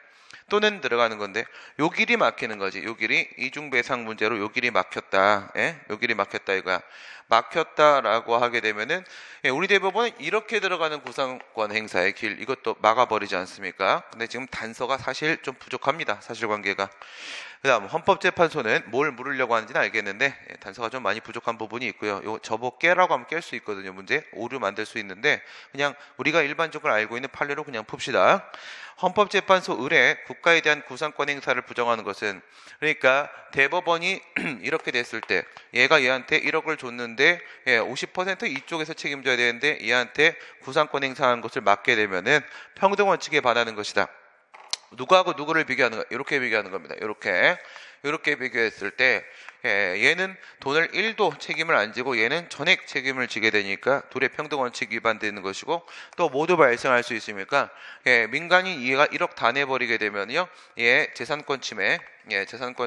또는 들어가는 건데 요 길이 막히는 거지. 요 길이 이중배상 문제로 요 길이 막혔다. 요 길이 막혔다 이거야. 막혔다라고 하게 되면은 우리 대법원은 이렇게 들어가는 구상권 행사의 길 이것도 막아버리지 않습니까? 근데 지금 단서가 사실 좀 부족합니다. 사실관계가. 그 다음 헌법재판소는 뭘 물으려고 하는지는 알겠는데 단서가 좀 많이 부족한 부분이 있고요. 요 저보 깨라고 하면 깰 수 있거든요. 문제 오류 만들 수 있는데 그냥 우리가 일반적으로 알고 있는 판례로 그냥 풉시다. 헌법재판소 의뢰 국가에 대한 구상권 행사를 부정하는 것은, 그러니까 대법원이 이렇게 됐을 때 얘가 얘한테 1억을 줬는데 50% 이쪽에서 책임져야 되는데 얘한테 구상권 행사하는 것을 막게 되면은 평등원칙에 반하는 것이다. 누구하고 누구를 비교하는 거, 이렇게 비교하는 겁니다. 이렇게 비교했을 때 얘는 돈을 1도 책임을 안 지고 얘는 전액 책임을 지게 되니까 둘의 평등원칙 위반되는 것이고, 또 모두 발생할 수 있으니까 민간인 얘가 1억 다 내버리게 되면요 재산권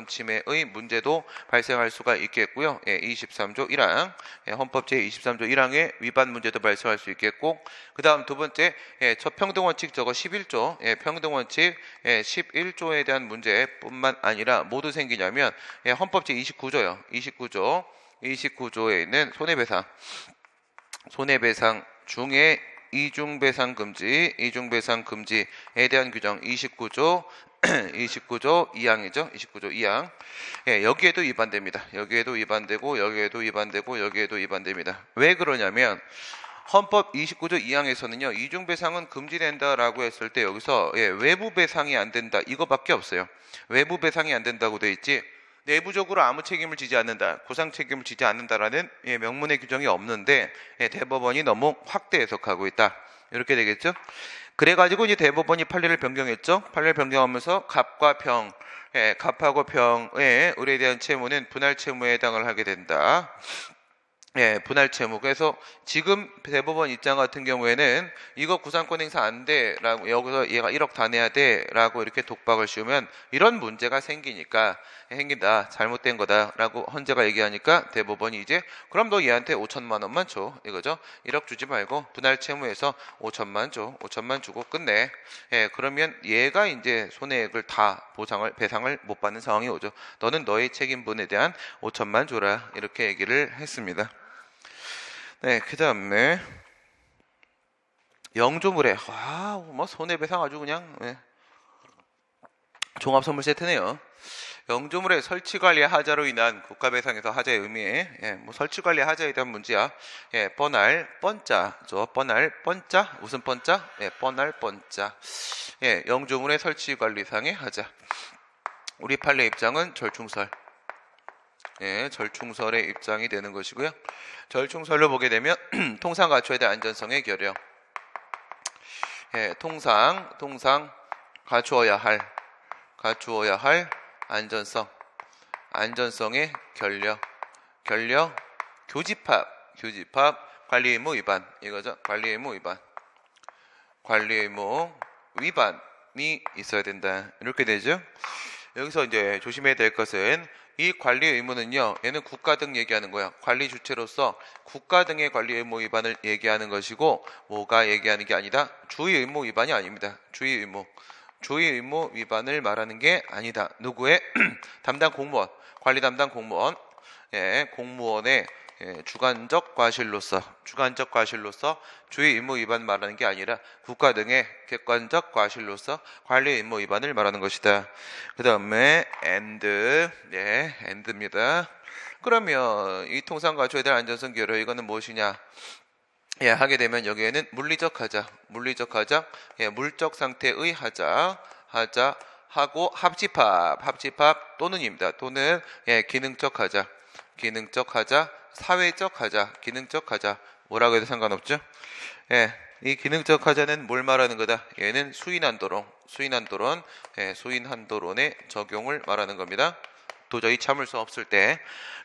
침해의 문제도 발생할 수가 있겠고요. 23조 1항 헌법 제23조 1항의 위반 문제도 발생할 수 있겠고, 그 다음 두 번째 첫 평등원칙 저거 11조 평등원칙 11조에 대한 문제뿐만 아니라 모두 생기냐면 헌법 제29조요. 29조에 있는 손해배상 중에 이중배상 금지에 대한 규정 29조 2항이죠. 29조 2항. 여기에도 위반됩니다. 여기에도 위반됩니다. 왜 그러냐면 헌법 29조 2항에서는요 이중배상은 금지된다라고 했을 때 여기서 외부 배상이 안 된다 이거밖에 없어요. 외부 배상이 안 된다고 돼 있지 내부적으로 아무 책임을 지지 않는다, 구상 책임을 지지 않는다라는 명문의 규정이 없는데 대법원이 너무 확대 해석하고 있다. 이렇게 되겠죠. 그래가지고 이제 대법원이 판례를 변경했죠. 판례를 변경하면서 갑과 병, 갑하고 병의 의뢰에 대한 채무는 분할 채무에 해당을 하게 된다. 분할 채무. 그래서 지금 대법원 입장 같은 경우에는 이거 구상권 행사 안 돼 라고, 여기서 얘가 1억 다 내야 돼 라고 이렇게 독박을 씌우면 이런 문제가 생긴다, 잘못된 거다 라고 헌재가 얘기하니까 대법원이 이제 그럼 너 얘한테 5천만 원만 줘 이거죠. 1억 주지 말고 분할 채무에서 5천만 줘, 5천만 주고 끝내. 그러면 얘가 이제 손해액을 다 배상을 못 받는 상황이 오죠. 너는 너의 책임분에 대한 5천만 줘라 이렇게 얘기를 했습니다. 그 다음에 영조물에 뭐 손해배상 아주 그냥 종합선물 세트네요. 영조물의 설치관리 하자로 인한 국가배상에서 하자의 의미에 뭐 설치관리 하자에 대한 문제야. 뻔할 뻔자죠. 뻔할 뻔자 무슨 뻔자? 뻔할 뻔자. 영조물의 설치관리상의 하자. 우리 판례 입장은 절충설. 절충설의 입장이 되는 것이고요. 절충설로 보게 되면 통상 갖춰야 될 안전성의 결여. 통상 갖추어야 할 안전성의 결여, 교집합, 관리의무 위반 이거죠. 관리의무 위반이 있어야 된다. 이렇게 되죠. 여기서 이제 조심해야 될 것은 이 관리 의무는요, 얘는 국가 등 얘기하는 거야. 관리 주체로서 국가 등의 관리 의무 위반을 얘기하는 것이고, 뭐가 얘기하는 게 아니다. 주의 의무 위반이 아닙니다. 주의 의무 위반을 말하는 게 아니다. 누구의? 담당 공무원, 관리 담당 공무원, 공무원의 주관적 과실로서 주의 의무 위반 말하는 게 아니라 국가 등의 객관적 과실로서 관리 의무 위반을 말하는 것이다. 그 다음에 and입니다. 그러면 이 통상과초에 대한 안전성 결여 이거는 무엇이냐? 하게 되면 여기에는 물리적 하자, 물적 상태의 하자 하고 합집합 또는입니다. 또는 기능적 하자, 사회적 하자, 기능적 하자 뭐라고 해도 상관없죠. 이 기능적 하자는 뭘 말하는 거다? 얘는 수인한도론의 적용을 말하는 겁니다. 도저히 참을 수 없을 때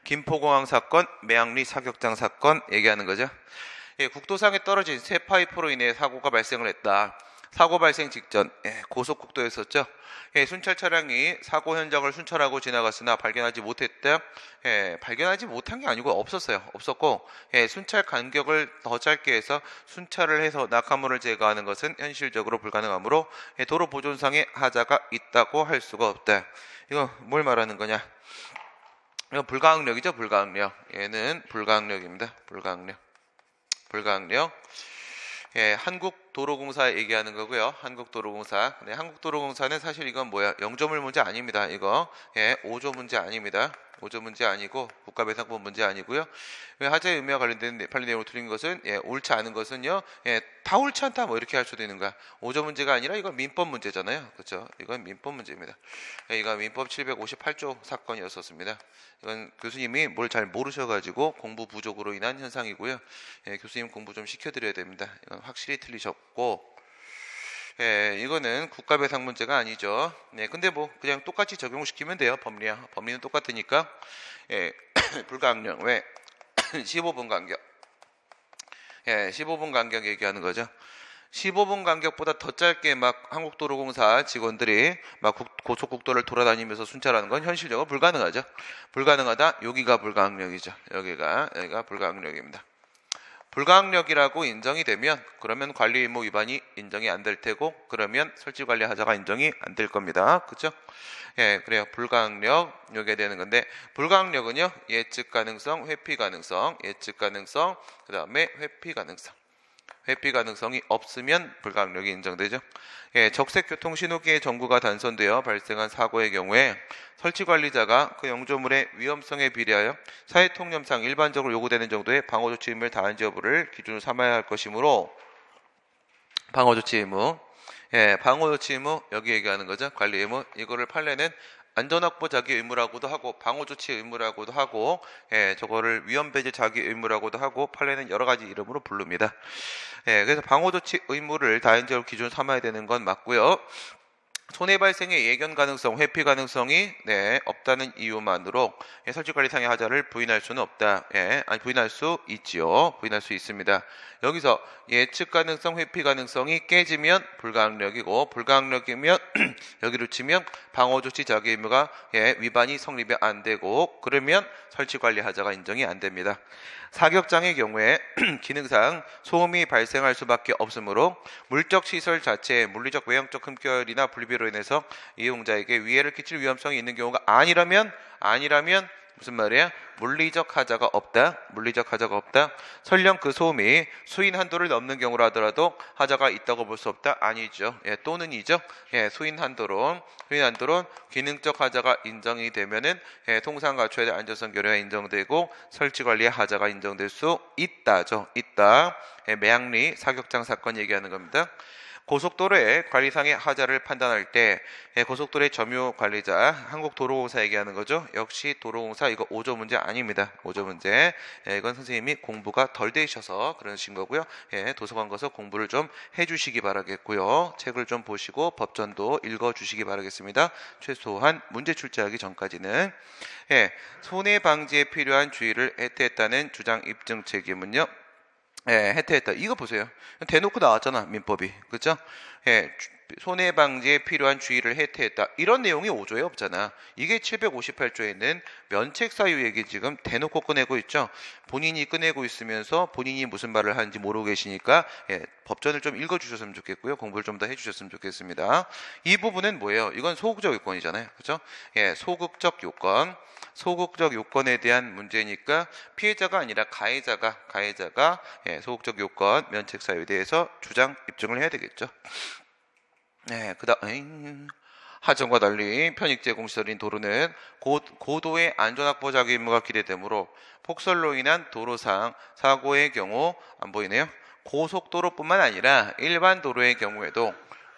김포공항 사건, 매양리 사격장 사건 얘기하는 거죠. 국도상에 떨어진 새 파이프로 인해 사고가 발생을 했다. 사고 발생 직전 고속국도였었죠. 순찰 차량이 사고 현장을 순찰하고 지나갔으나 발견하지 못했다. 발견하지 못한 게 아니고 없었고 순찰 간격을 더 짧게 해서 순찰을 해서 낙하물을 제거하는 것은 현실적으로 불가능하므로 도로 보존상의 하자가 있다고 할 수가 없다. 이거 뭘 말하는 거냐? 이거 불가항력이죠. 얘는 불가항력입니다. 불가항력. 한국도로공사 얘기하는 거고요. 한국도로공사는 사실 이건 뭐야? 0조물 문제 아닙니다. 이거 5조 문제 아닙니다. 5조 문제 아니고 국가배상법 문제 아니고요. 하자의 의미와 관련된 내용으로 틀린 것은 옳지 않은 것은요. 다 옳지 않다 뭐 이렇게 할 수도 있는 거야. 5조 문제가 아니라 이건 민법 문제잖아요. 그렇죠? 이건 민법 문제입니다. 이거 민법 758조 사건이었었습니다. 이건 교수님이 뭘 잘 모르셔가지고 공부 부족으로 인한 현상이고요. 교수님 공부 좀 시켜드려야 됩니다. 이건 확실히 틀리셨고 이거는 국가배상 문제가 아니죠. 근데 뭐 그냥 똑같이 적용시키면 돼요. 법리는 똑같으니까. 불가항력 왜? 15분 간격. 15분 간격 얘기하는 거죠. 15분 간격보다 더 짧게 막 한국도로공사 직원들이 막 고속국도를 돌아다니면서 순찰하는 건 현실적으로 불가능하죠. 불가능하다. 여기가 불가항력이죠. 여기가 불가항력입니다. 불가항력이라고 인정이 되면 그러면 관리 의무 위반이 인정이 안 될 테고 그러면 설치 관리 하자가 인정이 안 될 겁니다. 그렇죠? 그래요. 불가항력 요게 되는 건데 불가항력은요. 예측 가능성, 회피 가능성, 그다음에 회피 가능성이 없으면 불가항력이 인정되죠. 적색 교통 신호기의 전구가 단선되어 발생한 사고의 경우에 설치관리자가 그 영조물의 위험성에 비례하여 사회통념상 일반적으로 요구되는 정도의 방어조치 의무를 다한지 여부를 기준으로 삼아야 할 것이므로 방어조치 의무 여기 얘기하는 거죠. 관리 의무. 이거를 판례는 안전확보 자기 의무라고도 하고 방어조치 의무라고도 하고 저거를 위험배제 자기 의무라고도 하고 판례는 여러 가지 이름으로 부릅니다. 그래서 방어조치 의무를 다인적으로 기준 삼아야 되는 건 맞고요. 손해 발생의 예견 가능성, 회피 가능성이 없다는 이유만으로 설치관리상의 하자를 부인할 수는 없다. 부인할 수 있지요. 부인할 수 있습니다. 여기서 예측 가능성, 회피 가능성이 깨지면 불가항력이고 불가항력이면 여기로 치면 방어조치 자기 의무가 위반이 성립이 안 되고 그러면 설치관리 하자가 인정이 안 됩니다. 사격장의 경우에 기능상 소음이 발생할 수밖에 없으므로 물적 시설 자체에 물리적 외형적 흠결이나 불비로 인해서 이용자에게 위해를 끼칠 위험성이 있는 경우가 아니라면 무슨 말이야? 물리적 하자가 없다. 설령 그 소음이 수인 한도를 넘는 경우라 하더라도 하자가 있다고 볼 수 없다. 아니죠. 또는이죠. 수인 한도론 기능적 하자가 인정이 되면은 통상과초에 대한 안전성 결여가 인정되고 설치관리의 하자가 인정될 수 있다죠. 매양리 사격장 사건 얘기하는 겁니다. 고속도로의 관리상의 하자를 판단할 때 고속도로의 점유 관리자 한국도로공사 얘기하는 거죠. 역시 도로공사 이거 5조 문제 아닙니다. 5조 문제. 이건 선생님이 공부가 덜 되셔서 그러신 거고요. 도서관 가서 공부를 좀 해주시기 바라겠고요. 책을 좀 보시고 법전도 읽어주시기 바라겠습니다. 최소한 문제 출제하기 전까지는. 손해 방지에 필요한 주의를 해태했다는 주장 입증 책임은요. 해태했다. 이거 보세요. 대놓고 나왔잖아, 민법이. 그죠? 손해 방지에 필요한 주의를 해태했다. 이런 내용이 5조에 없잖아. 이게 758조에 있는 면책 사유 얘기 지금 대놓고 꺼내고 있죠. 본인이 꺼내고 있으면서 본인이 무슨 말을 하는지 모르고 계시니까 법전을 좀 읽어주셨으면 좋겠고요. 공부를 좀 더 해주셨으면 좋겠습니다. 이 부분은 뭐예요? 이건 소극적 요건이잖아요. 그죠? 소극적 요건. 소극적 요건에 대한 문제니까 피해자가 아니라 가해자가 소극적 요건 면책 사유에 대해서 주장 입증을 해야 되겠죠. 네, 그다음 하정과 달리 편익 제공시설인 도로는 고도의 안전확보 자기 의무가 기대되므로 폭설로 인한 도로상 사고의 경우 안 보이네요. 고속도로뿐만 아니라 일반 도로의 경우에도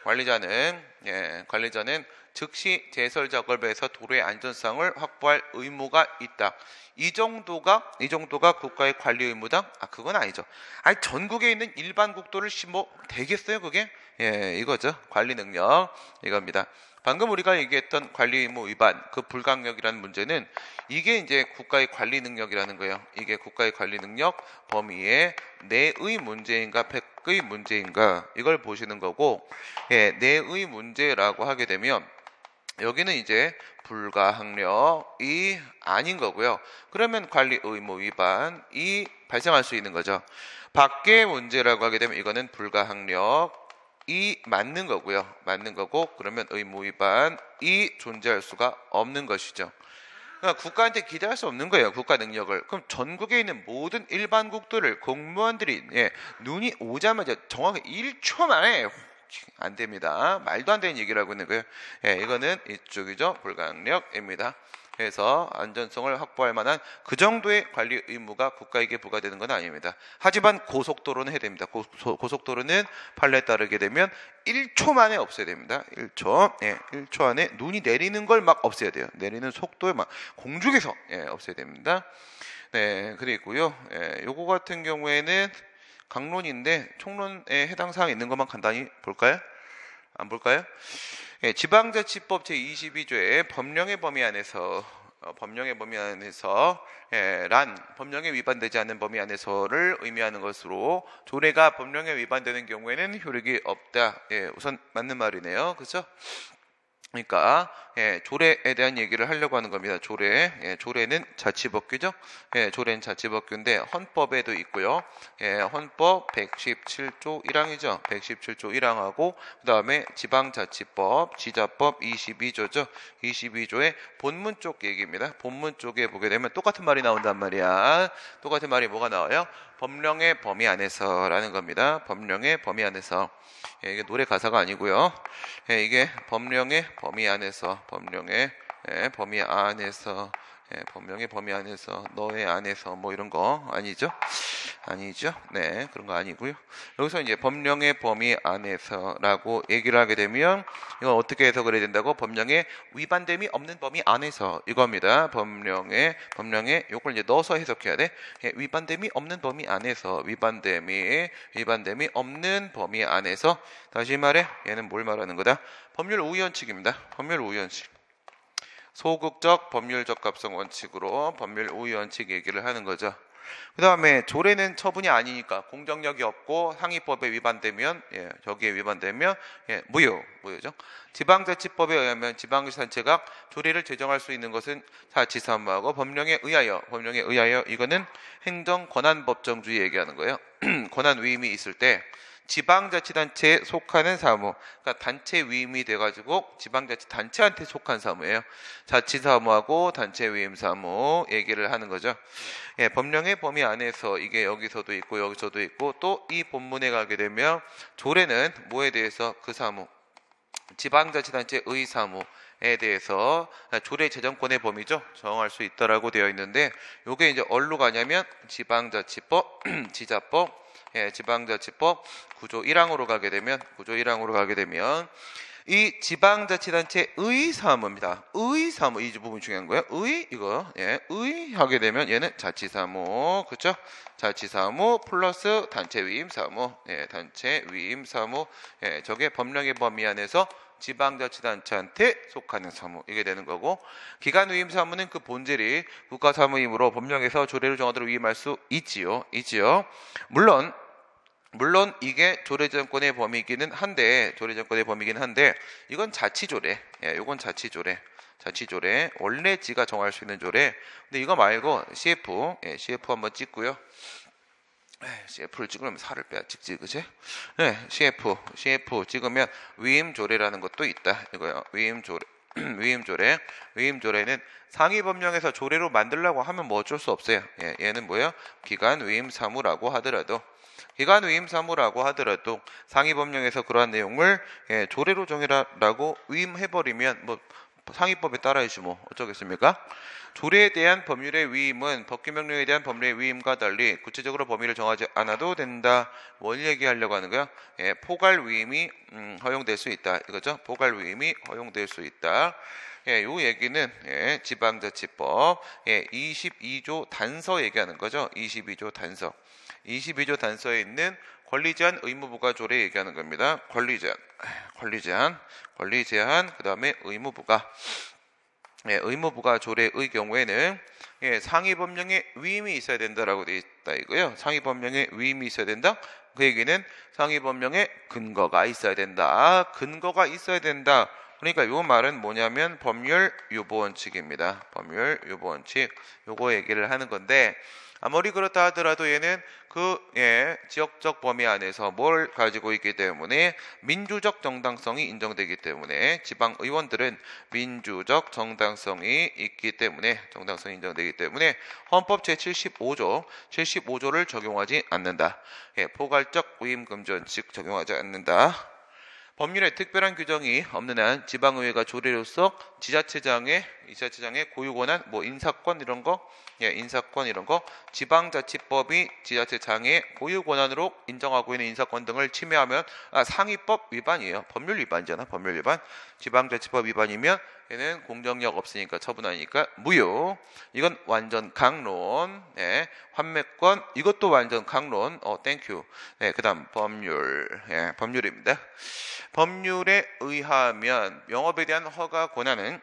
관리자는 즉시 제설 작업을 해서 도로의 안전성을 확보할 의무가 있다. 이 정도가 국가의 관리 의무다? 그건 아니죠. 전국에 있는 일반 국도를 되겠어요, 그게? 이거죠. 관리 능력. 이겁니다. 방금 우리가 얘기했던 관리 의무 위반, 그 불강력이라는 문제는 이게 이제 국가의 관리 능력이라는 거예요. 이게 국가의 관리 능력 범위에 내의 문제인가 백의 문제인가 이걸 보시는 거고, 내의 문제라고 하게 되면 여기는 이제 불가항력이 아닌 거고요. 그러면 관리 의무 위반이 발생할 수 있는 거죠. 밖의 문제라고 하게 되면 이거는 불가항력이 맞는 거고요. 그러면 의무 위반이 존재할 수가 없는 것이죠. 그러니까 국가한테 기대할 수 없는 거예요. 국가 능력을. 그럼 전국에 있는 모든 일반 국도를 공무원들이 눈이 오자마자 정확히 1초 만에 안 됩니다. 말도 안 되는 얘기를 하고 있는 거예요. 이거는 이쪽이죠. 불가항력입니다. 그래서 안전성을 확보할 만한 그 정도의 관리 의무가 국가에게 부과되는 건 아닙니다. 하지만 고속도로는 해야 됩니다. 고속도로는 판례에 따르게 되면 1초 만에 없애야 됩니다. 1초 안에 눈이 내리는 걸 막 없애야 돼요. 내리는 속도에 막 공중에서 없애야 됩니다. 네, 그리고요. 요거 같은 경우에는 강론인데 총론에 해당 사항이 있는 것만 간단히 볼까요? 안 볼까요? 지방자치법 제22조의 법령의 범위 안에서 법령에 위반되지 않는 범위 안에서를 의미하는 것으로 조례가 법령에 위반되는 경우에는 효력이 없다. 우선 맞는 말이네요. 그렇죠? 그러니까 조례에 대한 얘기를 하려고 하는 겁니다. 조례는 자치법규죠. 조례는 자치법규인데 헌법에도 있고요. 헌법 117조 1항이죠. 117조 1항하고 그 다음에 지방자치법, 지자법 22조죠. 22조의 본문 쪽 얘기입니다. 본문 쪽에 보게 되면 똑같은 말이 나온단 말이야. 똑같은 말이 뭐가 나와요? 법령의 범위 안에서라는 겁니다. 법령의 범위 안에서. 이게 노래 가사가 아니고요. 이게 법령의 범위 안에서, 법령의 범위 안에서, 너의 안에서 뭐 이런 거 아니죠? 네, 그런 거 아니고요. 여기서 이제 법령의 범위 안에서라고 얘기를 하게 되면 이건 어떻게 해석을 해야 된다고? 법령에 위반됨이 없는 범위 안에서 이겁니다. 법령에 요걸 이제 넣어서 해석해야 돼. 위반됨이 없는 범위 안에서, 위반됨이 없는 범위 안에서. 다시 말해, 얘는 뭘 말하는 거다? 법률 우위원칙입니다. 법률 우위원칙. 소극적 법률적 합성 원칙으로 법률 우위원칙 얘기를 하는 거죠. 그 다음에 조례는 처분이 아니니까 공정력이 없고 상위법에 위반되면 저기에 위반되면 무효죠. 지방자치법에 의하면 지방자치단체가 조례를 제정할 수 있는 것은 자치사무하고 법령에 의하여 이거는 행정권한법정주의 얘기하는 거예요. 권한 위임이 있을 때 지방자치단체에 속하는 사무, 그러니까 단체 위임이 돼가지고 지방자치단체한테 속한 사무예요. 자치사무하고 단체 위임 사무 얘기를 하는 거죠. 법령의 범위 안에서 이게 여기서도 있고 여기서도 있고 또 이 본문에 가게 되면 조례는 뭐에 대해서 그 사무, 지방자치단체의 사무에 대해서 조례 제정권의 범위죠. 정할 수 있다라고 되어 있는데 요게 이제 어디로 가냐면 지방자치법, 지방자치법 구조 1항으로 가게 되면 이 지방자치단체의 사무입니다. 의 사무 이 부분 중요한 거예요. 의 하게 되면 얘는 자치사무, 그렇죠? 자치사무 플러스 단체위임 사무, 단체위임 사무, 저게 법령의 범위 안에서 지방자치단체한테 속하는 사무 이게 되는 거고, 기관위임 사무는 그 본질이 국가사무이므로 법령에서 조례를 정하도록 위임할 수 있지요. 물론 이게 조례정권의 범위이기는 한데 이건 자치조례. 이건 자치조례. 원래 지가 정할 수 있는 조례. 근데 이거 말고 CF 한번 찍고요. CF를 찍으면 살을 빼야 찍지, 그치? CF 찍으면 위임조례라는 것도 있다. 이거요. 위임조례. 위임조례는 상위 법령에서 조례로 만들려고 하면 뭐 어쩔 수 없어요. 예, 얘는 뭐예요? 기관 위임 사무라고 하더라도 상위 법령에서 그러한 내용을 조례로 정해라라고 위임해버리면 뭐 상위법에 따라야지 뭐 어쩌겠습니까? 조례에 대한 법률의 위임은 법규명령에 대한 법률의 위임과 달리 구체적으로 범위를 정하지 않아도 된다. 뭘 얘기하려고 하는 거야? 포괄 위임이 허용될 수 있다. 이거죠? 포괄 위임이 허용될 수 있다. 요 얘기는 지방자치법 22조 단서 얘기하는 거죠. 22조 단서. 22조 단서에 있는 권리제한 의무부가 조례 얘기하는 겁니다. 권리제한 그 다음에 의무부가 조례의 경우에는 상위 법령에 위임이 있어야 된다라고 되어 있다 이거요. 상위 법령에 위임이 있어야 된다. 그 얘기는 상위 법령에 근거가 있어야 된다. 그러니까 요 말은 뭐냐면 법률 유보 원칙입니다. 법률 유보 원칙. 요거 얘기를 하는 건데 아무리 그렇다 하더라도 얘는 지역적 범위 안에서 뭘 가지고 있기 때문에 민주적 정당성이 인정되기 때문에 지방 의원들은 민주적 정당성이 인정되기 때문에 헌법 제75조를 적용하지 않는다. 포괄적 위임 금지 원칙 적용하지 않는다. 법률에 특별한 규정이 없는 한 지방의회가 조례로서 지자체장의 고유 권한, 인사권 이런 거 지방자치법이 지자체장의 고유 권한으로 인정하고 있는 인사권 등을 침해하면 상위법 위반이에요. 법률 위반이잖아. 법률 위반. 지방자치법 위반이면 얘는 공정력 없으니까 처분하니까 무효. 이건 완전 강론. 환매권 이것도 완전 강론. 땡큐. 그다음 법률입니다. 법률에 의하면 영업에 대한 허가 권한은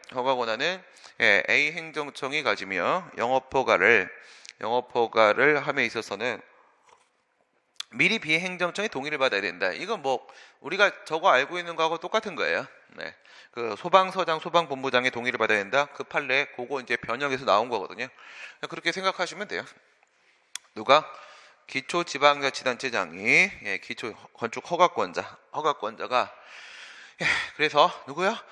A 행정청이 가지며 영업허가를 함에 있어서는 미리 B 행정청의 동의를 받아야 된다. 이건 우리가 저거 알고 있는 거하고 똑같은 거예요. 그 소방서장, 소방본부장의 동의를 받아야 된다. 그 판례 그거 이제 변형해서 나온 거거든요. 그렇게 생각하시면 돼요. 누가? 기초지방자치단체장이 기초 건축 허가권자가 그래서 누구야?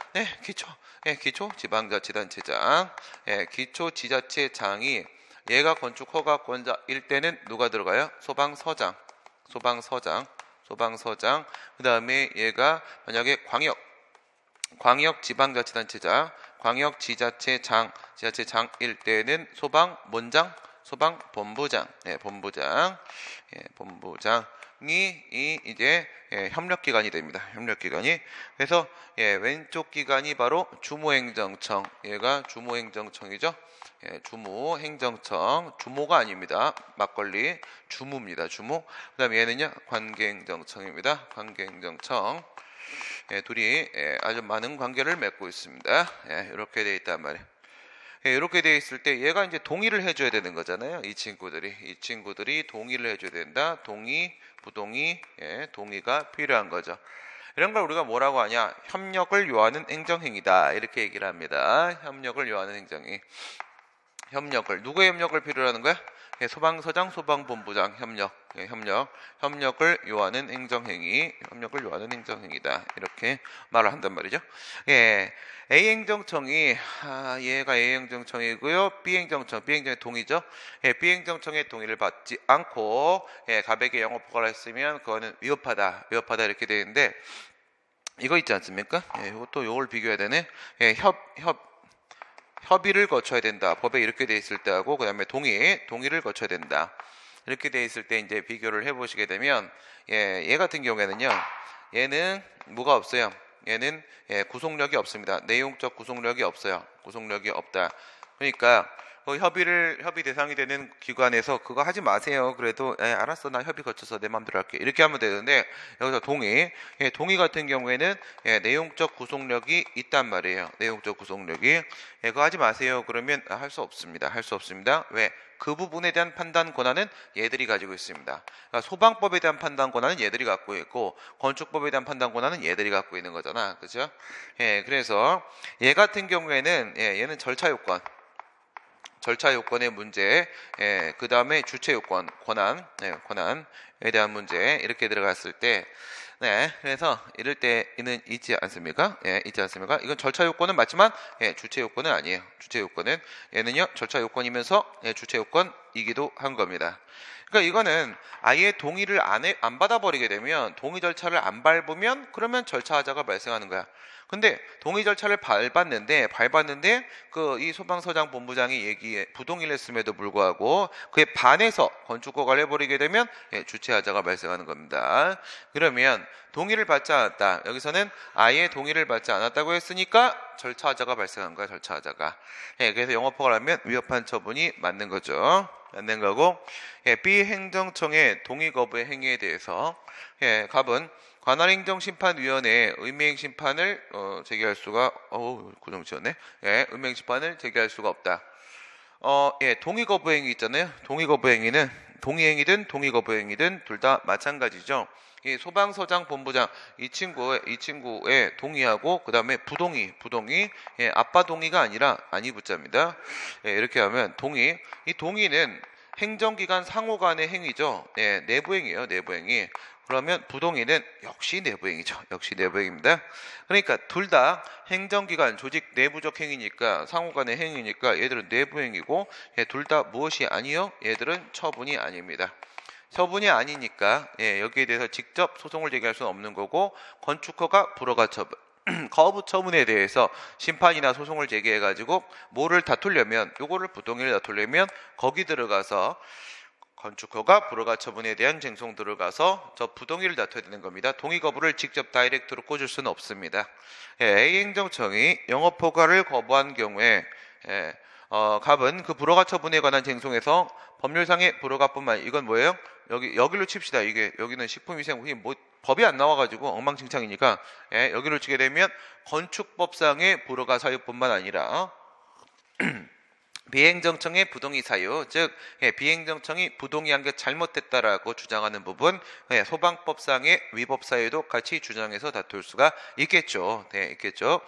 기초지방자치단체장 기초지자체장이 얘가 건축 허가권자일 때는 누가 들어가요? 소방서장 그 다음에 얘가 만약에 광역지방자치단체장 지자체장일 때는 본부장이 이제 협력기관이 됩니다. 협력기관이. 그래서 왼쪽 기관이 바로 주무행정청. 얘가 주무행정청이죠. 주무행정청. 주모가 아닙니다. 막걸리. 주무입니다. 주무. 그 다음에 얘는요. 관계행정청입니다. 관계행정청. 둘이 아주 많은 관계를 맺고 있습니다. 이렇게 되어 있단 말이에요. 이렇게 되어 있을 때 얘가 이제 동의를 해줘야 되는 거잖아요. 이 친구들이 동의를 해줘야 된다. 동의, 부동의, 동의가 필요한 거죠. 이런 걸 우리가 뭐라고 하냐? 협력을 요하는 행정행위다. 이렇게 얘기를 합니다. 협력을 요하는 행정행위. 누구의 협력을 필요로 하는 거야? 소방서장, 소방본부장 협력을 요하는 행정행위다. 이렇게 말을 한단 말이죠. A 행정청이 얘가 A 행정청이고요. B 행정청의 동의죠. B 행정청의 동의를 받지 않고 갑에게 영업 허가를 했으면 그거는 위협하다 이렇게 되는데 이거 있지 않습니까? 요걸 비교해야 되네. 협의를 거쳐야 된다. 법에 이렇게 돼 있을 때하고 그다음에 동의를 거쳐야 된다. 이렇게 돼 있을 때 이제 비교를 해보시게 되면 얘 같은 경우에는요. 얘는 뭐가 없어요. 얘는 구속력이 없습니다. 내용적 구속력이 없어요. 구속력이 없다. 그러니까 협의 대상이 되는 기관에서 그거 하지 마세요. 그래도 알았어, 나 협의 거쳐서 내 맘대로 할게. 이렇게 하면 되는데 여기서 동의 같은 경우에는 내용적 구속력이 있단 말이에요. 내용적 구속력이 그거 하지 마세요. 그러면 할 수 없습니다. 왜? 그 부분에 대한 판단 권한은 얘들이 가지고 있습니다. 그러니까 소방법에 대한 판단 권한은 얘들이 갖고 있고 건축법에 대한 판단 권한은 얘들이 갖고 있는 거잖아. 그죠? 그래서 얘 같은 경우에는 얘는 절차 요건의 문제, 그 다음에 주체 요건, 권한에 대한 문제 이렇게 들어갔을 때 네, 그래서 이럴 때는 있지 않습니까? 예, 있지 않습니까? 이건 절차 요건은 맞지만 예, 주체 요건은 아니에요. 주체 요건은 얘는요 절차 요건이면서 예, 주체 요건이기도 한 겁니다. 그러니까 이거는 아예 동의를 안 받아버리게 되면 동의 절차를 안 밟으면 그러면 절차 하자가 발생하는 거야. 근데 동의 절차를 밟았는데 그 이 소방서장 본부장이 얘기에 부동의를 했음에도 불구하고 그에 반해서 건축허가를 해버리게 되면 예, 주체하자가 발생하는 겁니다. 그러면 동의를 받지 않았다. 여기서는 아예 동의를 받지 않았다고 했으니까 절차하자가 발생한 거야. 절차하자가. 예, 그래서 영업허가를 하면 위협한 처분이 맞는 거죠. 맞는 거고 예, 비행정청의 동의 거부의 행위에 대해서 예, 갑은 관할행정심판위원회에 의미행 심판을 제기할 수가 고정 지었네. 예, 의미행 심판을 제기할 수가 없다. 예, 동의 거부 행위 있잖아요. 동의 거부 행위는 동의행위든 동의 거부 행위든 둘 다 마찬가지죠. 이 소방서장 본부장 이 친구의 동의하고 그다음에 부동의 예, 아빠 동의가 아니라 아니 붙자입니다. 예, 이렇게 하면 이 동의는 행정기관 상호 간의 행위죠. 예, 내부행위예요. 내부행위. 그러면 부동의는 역시 내부행위죠. 역시 내부행위입니다. 그러니까 둘 다 행정기관 조직 내부적 행위니까 상호 간의 행위니까 얘들은 내부행위고 예, 둘 다 무엇이 아니요? 얘들은 처분이 아닙니다. 처분이 아니니까 예, 여기에 대해서 직접 소송을 제기할 수는 없는 거고 건축허가 불허가 처분 거부 처분에 대해서 심판이나 소송을 제기해가지고 뭐를 다투려면 요거를 부동의를 다투려면 거기 들어가서 건축허가 불허가 처분에 대한 쟁송 들어가서 저 부동의를 다퉈야 되는 겁니다. 동의 거부를 직접 다이렉트로 꽂을 수는 없습니다. 예, A행정청이 영업허가를 거부한 경우에 예, 갑은 그 불허가 처분에 관한 쟁송에서 법률상의 불허가뿐만 이건 뭐예요? 여기로 칩시다. 이게 여기는 식품위생법이 뭐 법이 안 나와가지고 엉망진창이니까 예, 여기로 치게 되면 건축법상의 불허가 사유뿐만 아니라 비행정청의 부동의 사유, 즉 예, 비행정청이 부동의한 게 잘못됐다라고 주장하는 부분, 예, 소방법상의 위법 사유도 같이 주장해서 다툴 수가 있겠죠. 네, 있겠죠.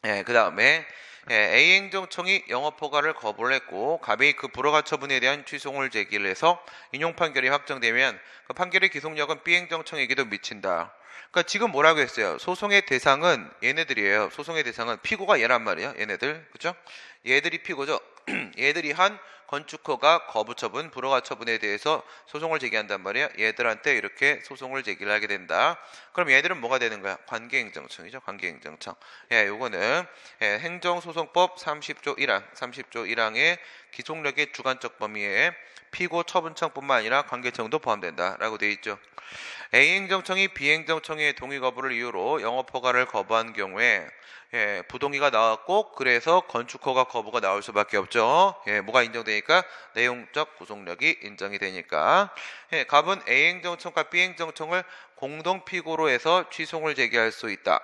예, 그 다음에 예, A행정청이 영업허가를 거부를 했고 갑이 그 불허가 처분에 대한 취소를 제기를 해서 인용 판결이 확정되면 그 판결의 기속력은 B행정청에게도 미친다. 그러니까 지금 뭐라고 했어요? 소송의 대상은 얘네들이에요. 소송의 대상은 피고가 얘란 말이에요. 얘네들, 그죠? 얘들이 피고죠. 얘들이 한 건축허가 거부 처분, 불허가 처분에 대해서 소송을 제기한단 말이야. 얘들한테 이렇게 소송을 제기를 하게 된다. 그럼 얘들은 뭐가 되는 거야? 관계행정청이죠. 관계행정청. 예, 요거는 예, 행정소송법 30조 1항의 기속력의 주관적 범위에 피고 처분청뿐만 아니라 관계청도 포함된다라고 되어 있죠. A행정청이 B행정청의 동의 거부를 이유로 영업허가를 거부한 경우에 예, 부동의가 나왔고 그래서 건축허가 거부가 나올 수밖에 없죠. 예, 뭐가 인정되니까 내용적 구속력이 인정이 되니까 예, 갑은 A행정청과 B행정청을 공동 피고로 해서 취소를 제기할 수 있다.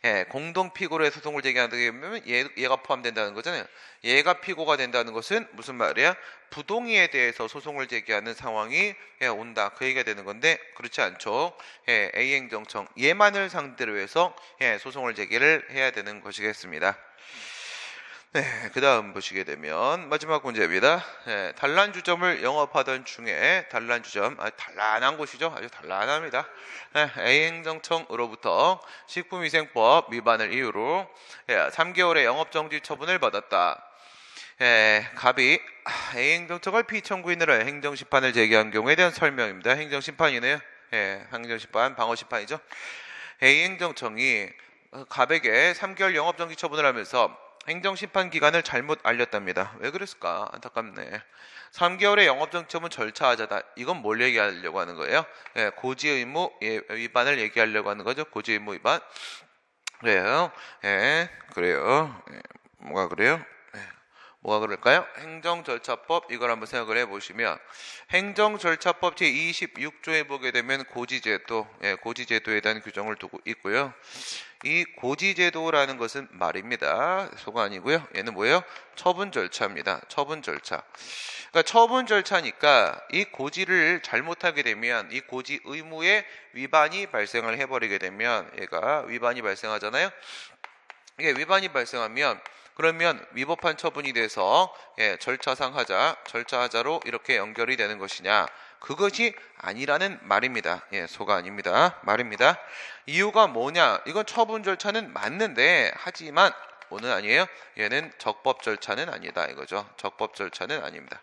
예, 공동 피고로 해서 소송을 제기하게 되면 얘가 포함된다는 거잖아요. 얘가 피고가 된다는 것은 무슨 말이야? 부동의에 대해서 소송을 제기하는 상황이 예, 온다. 그 얘기가 되는 건데 그렇지 않죠. 예, A행정청 얘만을 상대로 해서 예, 소송을 제기를 해야 되는 것이겠습니다. 네, 그 다음 보시게 되면 마지막 문제입니다. 네, 단란주점을 영업하던 중에 단란주점, 단란한 곳이죠. 아주 단란합니다. 네, A행정청으로부터 식품위생법 위반을 이유로 3개월의 영업정지 처분을 받았다. 갑이 A행정청을 피청구인으로 행정심판을 제기한 경우에 대한 설명입니다. 행정심판이네요. 행정심판, 방어심판이죠. A행정청이 갑에게 3개월 영업정지 처분을 하면서 행정심판 기간을 잘못 알렸답니다. 왜 그랬을까? 안타깝네. 3개월의 영업정처분 절차하자다. 이건 뭘 얘기하려고 하는 거예요? 예, 고지의무 위반을 얘기하려고 하는 거죠. 고지의무 위반. 그래요. 예, 그래요. 예, 뭐가 그래요? 뭐가 그럴까요? 행정절차법 이걸 한번 생각을 해보시면 행정절차법 제26조에 보게 되면 고지제도, 고지제도에 대한 규정을 두고 있고요. 이 고지제도라는 것은 말입니다. 소가 아니고요. 얘는 뭐예요? 처분 절차입니다. 처분 절차. 그러니까 처분 절차니까 이 고지를 잘못하게 되면 이 고지 의무의 위반이 발생을 해버리게 되면 얘가 위반이 발생하잖아요. 이게 위반이 발생하면 그러면 위법한 처분이 돼서 절차상 하자로 이렇게 연결이 되는 것이냐. 그것이 아니라는 말입니다. 예, 소가 아닙니다. 말입니다. 이유가 뭐냐? 이건 처분 절차는 맞는데 하지만 오는 아니에요. 얘는 적법 절차는 아니다 이거죠. 적법 절차는 아닙니다.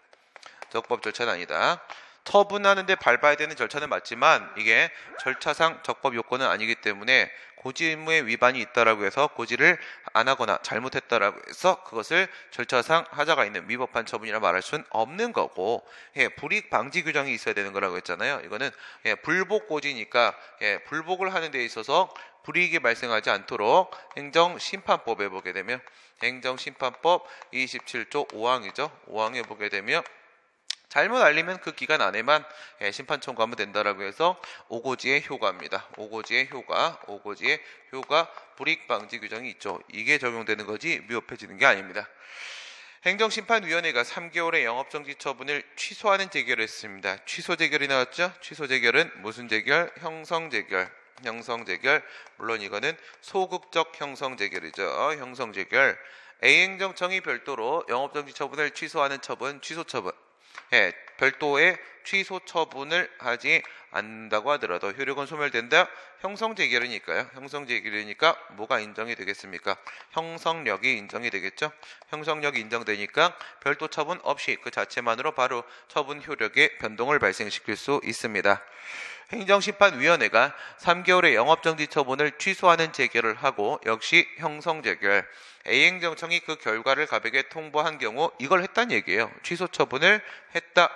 적법 절차는 아니다. 처분하는데 밟아야 되는 절차는 맞지만 이게 절차상 적법 요건은 아니기 때문에 고지 의무에 위반이 있다라고 해서 고지를 안 하거나 잘못했다라고 해서 그것을 절차상 하자가 있는 위법한 처분이라 말할 수는 없는 거고, 예, 불이익 방지 규정이 있어야 되는 거라고 했잖아요. 이거는 예, 불복 고지니까 예, 불복을 하는 데 있어서 불이익이 발생하지 않도록 행정심판법에 보게 되면 행정심판법 27조 5항이죠. 5항에 보게 되면 잘못 알리면 그 기간 안에만 심판 청구하면 된다라고 해서 오고지의 효과입니다. 오고지의 효과 불이익 방지 규정이 있죠. 이게 적용되는 거지 미흡해지는 게 아닙니다. 행정심판위원회가 3개월의 영업정지 처분을 취소하는 재결을 했습니다. 취소 재결이 나왔죠. 취소 재결은 무슨 재결? 형성재결. 물론 이거는 소극적 형성재결이죠. 형성재결. A행정청이 별도로 영업정지 처분을 취소하는 처분, 취소처분. 예, 별도의 취소 처분을 하지 않는다고 하더라도 효력은 소멸된다. 형성재결이니까요. 형성재결이니까 뭐가 인정이 되겠습니까? 형성력이 인정이 되겠죠. 형성력이 인정되니까 별도 처분 없이 그 자체만으로 바로 처분 효력의 변동을 발생시킬 수 있습니다. 행정심판위원회가 3개월의 영업정지 처분을 취소하는 재결을 하고 역시 형성재결. A행정청이 그 결과를 갑에게 통보한 경우 이걸 했다는 얘기예요. 취소 처분을 했다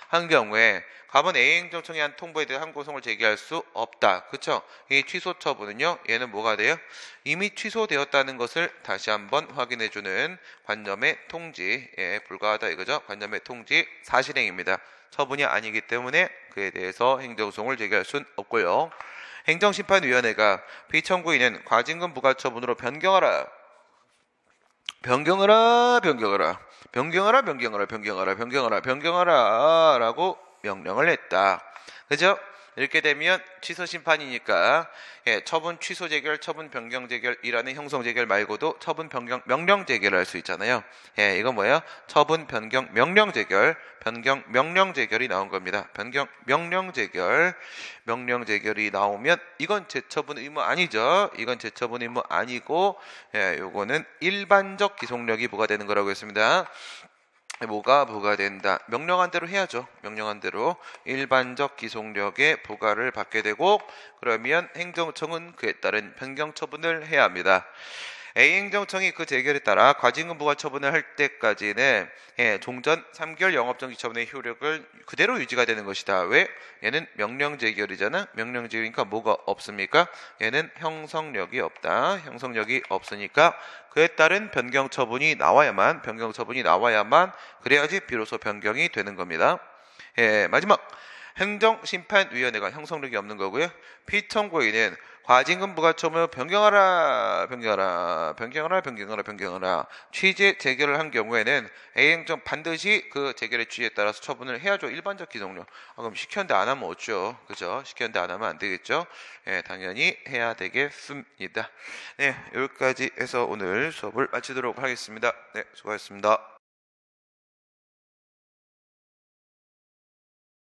한 경우에 갑은 A행정청이 한 통보에 대해 항고송을 제기할 수 없다. 그쵸? 이 취소 처분은요. 얘는 뭐가 돼요? 이미 취소되었다는 것을 다시 한번 확인해주는 관점의 통지에 불과하다 이거죠. 관점의 통지 사실행입니다. 처분이 아니기 때문에 그에 대해서 행정소송을 제기할 수는 없고요. 행정심판위원회가 피청구인은 과징금 부과처분으로 변경하라 라고 명령을 했다. 그죠? 이렇게 되면 취소 심판이니까 예, 처분 취소 재결, 처분 변경 재결이라는 형성 재결 말고도 처분 변경 명령 재결을 할 수 있잖아요. 예, 이건 뭐예요? 처분 변경 명령 재결, 변경 명령 재결이 나온 겁니다. 변경 명령 재결이 나오면 이건 재처분 의무 아니죠. 이건 재처분 의무 아니고 예, 요거는 일반적 기속력이 부과되는 거라고 했습니다. 뭐가 부과된다? 명령한 대로 해야죠. 명령한 대로 일반적 기속력의 부과를 받게 되고 그러면 행정청은 그에 따른 변경 처분을 해야 합니다. A행정청이 그 재결에 따라 과징금 부과 처분을 할 때까지는 종전 3개월 영업정지 처분의 효력을 그대로 유지가 되는 것이다. 왜? 얘는 명령재결이잖아. 명령재결이니까 뭐가 없습니까? 얘는 형성력이 없다. 형성력이 없으니까 그에 따른 변경 처분이 나와야만 그래야지 비로소 변경이 되는 겁니다. 예, 마지막 행정심판위원회가 형성력이 없는 거고요. 피청구인은 과징금 부과처분을 변경하라. 취재 재결을 한 경우에는 A행정 반드시 그 재결의 취지에 따라서 처분을 해야죠. 일반적 기속력. 그럼 시켰는데 안 하면 어쩌? 그죠? 시켰는데 안 하면 안 되겠죠? 예, 당연히 해야 되겠습니다. 네, 여기까지 해서 오늘 수업을 마치도록 하겠습니다. 네, 수고하셨습니다.